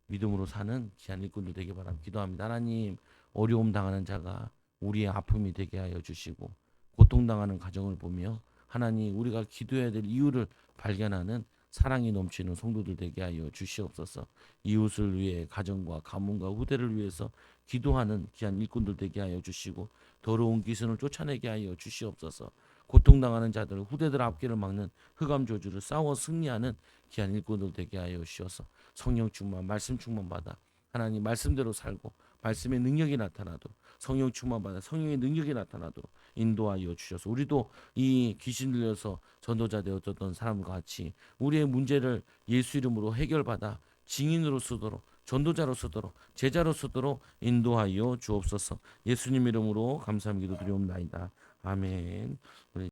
믿음으로 사는 귀한 일꾼들 되기 바랍니다. 기도합니다. 하나님, 어려움 당하는 자가 우리의 아픔이 되게 하여 주시고 고통당하는 가정을 보며 하나님, 우리가 기도해야 될 이유를 발견하는 사랑이 넘치는 성도들 되게 하여 주시옵소서. 이웃을 위해 가정과 가문과 후대를 위해서 기도하는 귀한 일꾼들 되게 하여 주시고 더러운 기운을 쫓아내게 하여 주시옵소서. 고통당하는 자들, 후대들 앞길을 막는 흑암 저주를 싸워 승리하는 귀한 일꾼들 되게 하여 주셔서 성령 충만, 말씀 충만 받아 하나님 말씀대로 살고 말씀의 능력이 나타나도 성령 충만 받아 성령의 능력이 나타나도록 인도하여 주셔서 우리도 이 귀신 들려서 전도자 되었던 사람과 같이 우리의 문제를 예수 이름으로 해결받아 증인으로 쓰도록 전도자로 쓰도록 제자로 쓰도록 인도하여 주옵소서. 예수님 이름으로 감사함 기도드리옵나이다. 아멘. 우리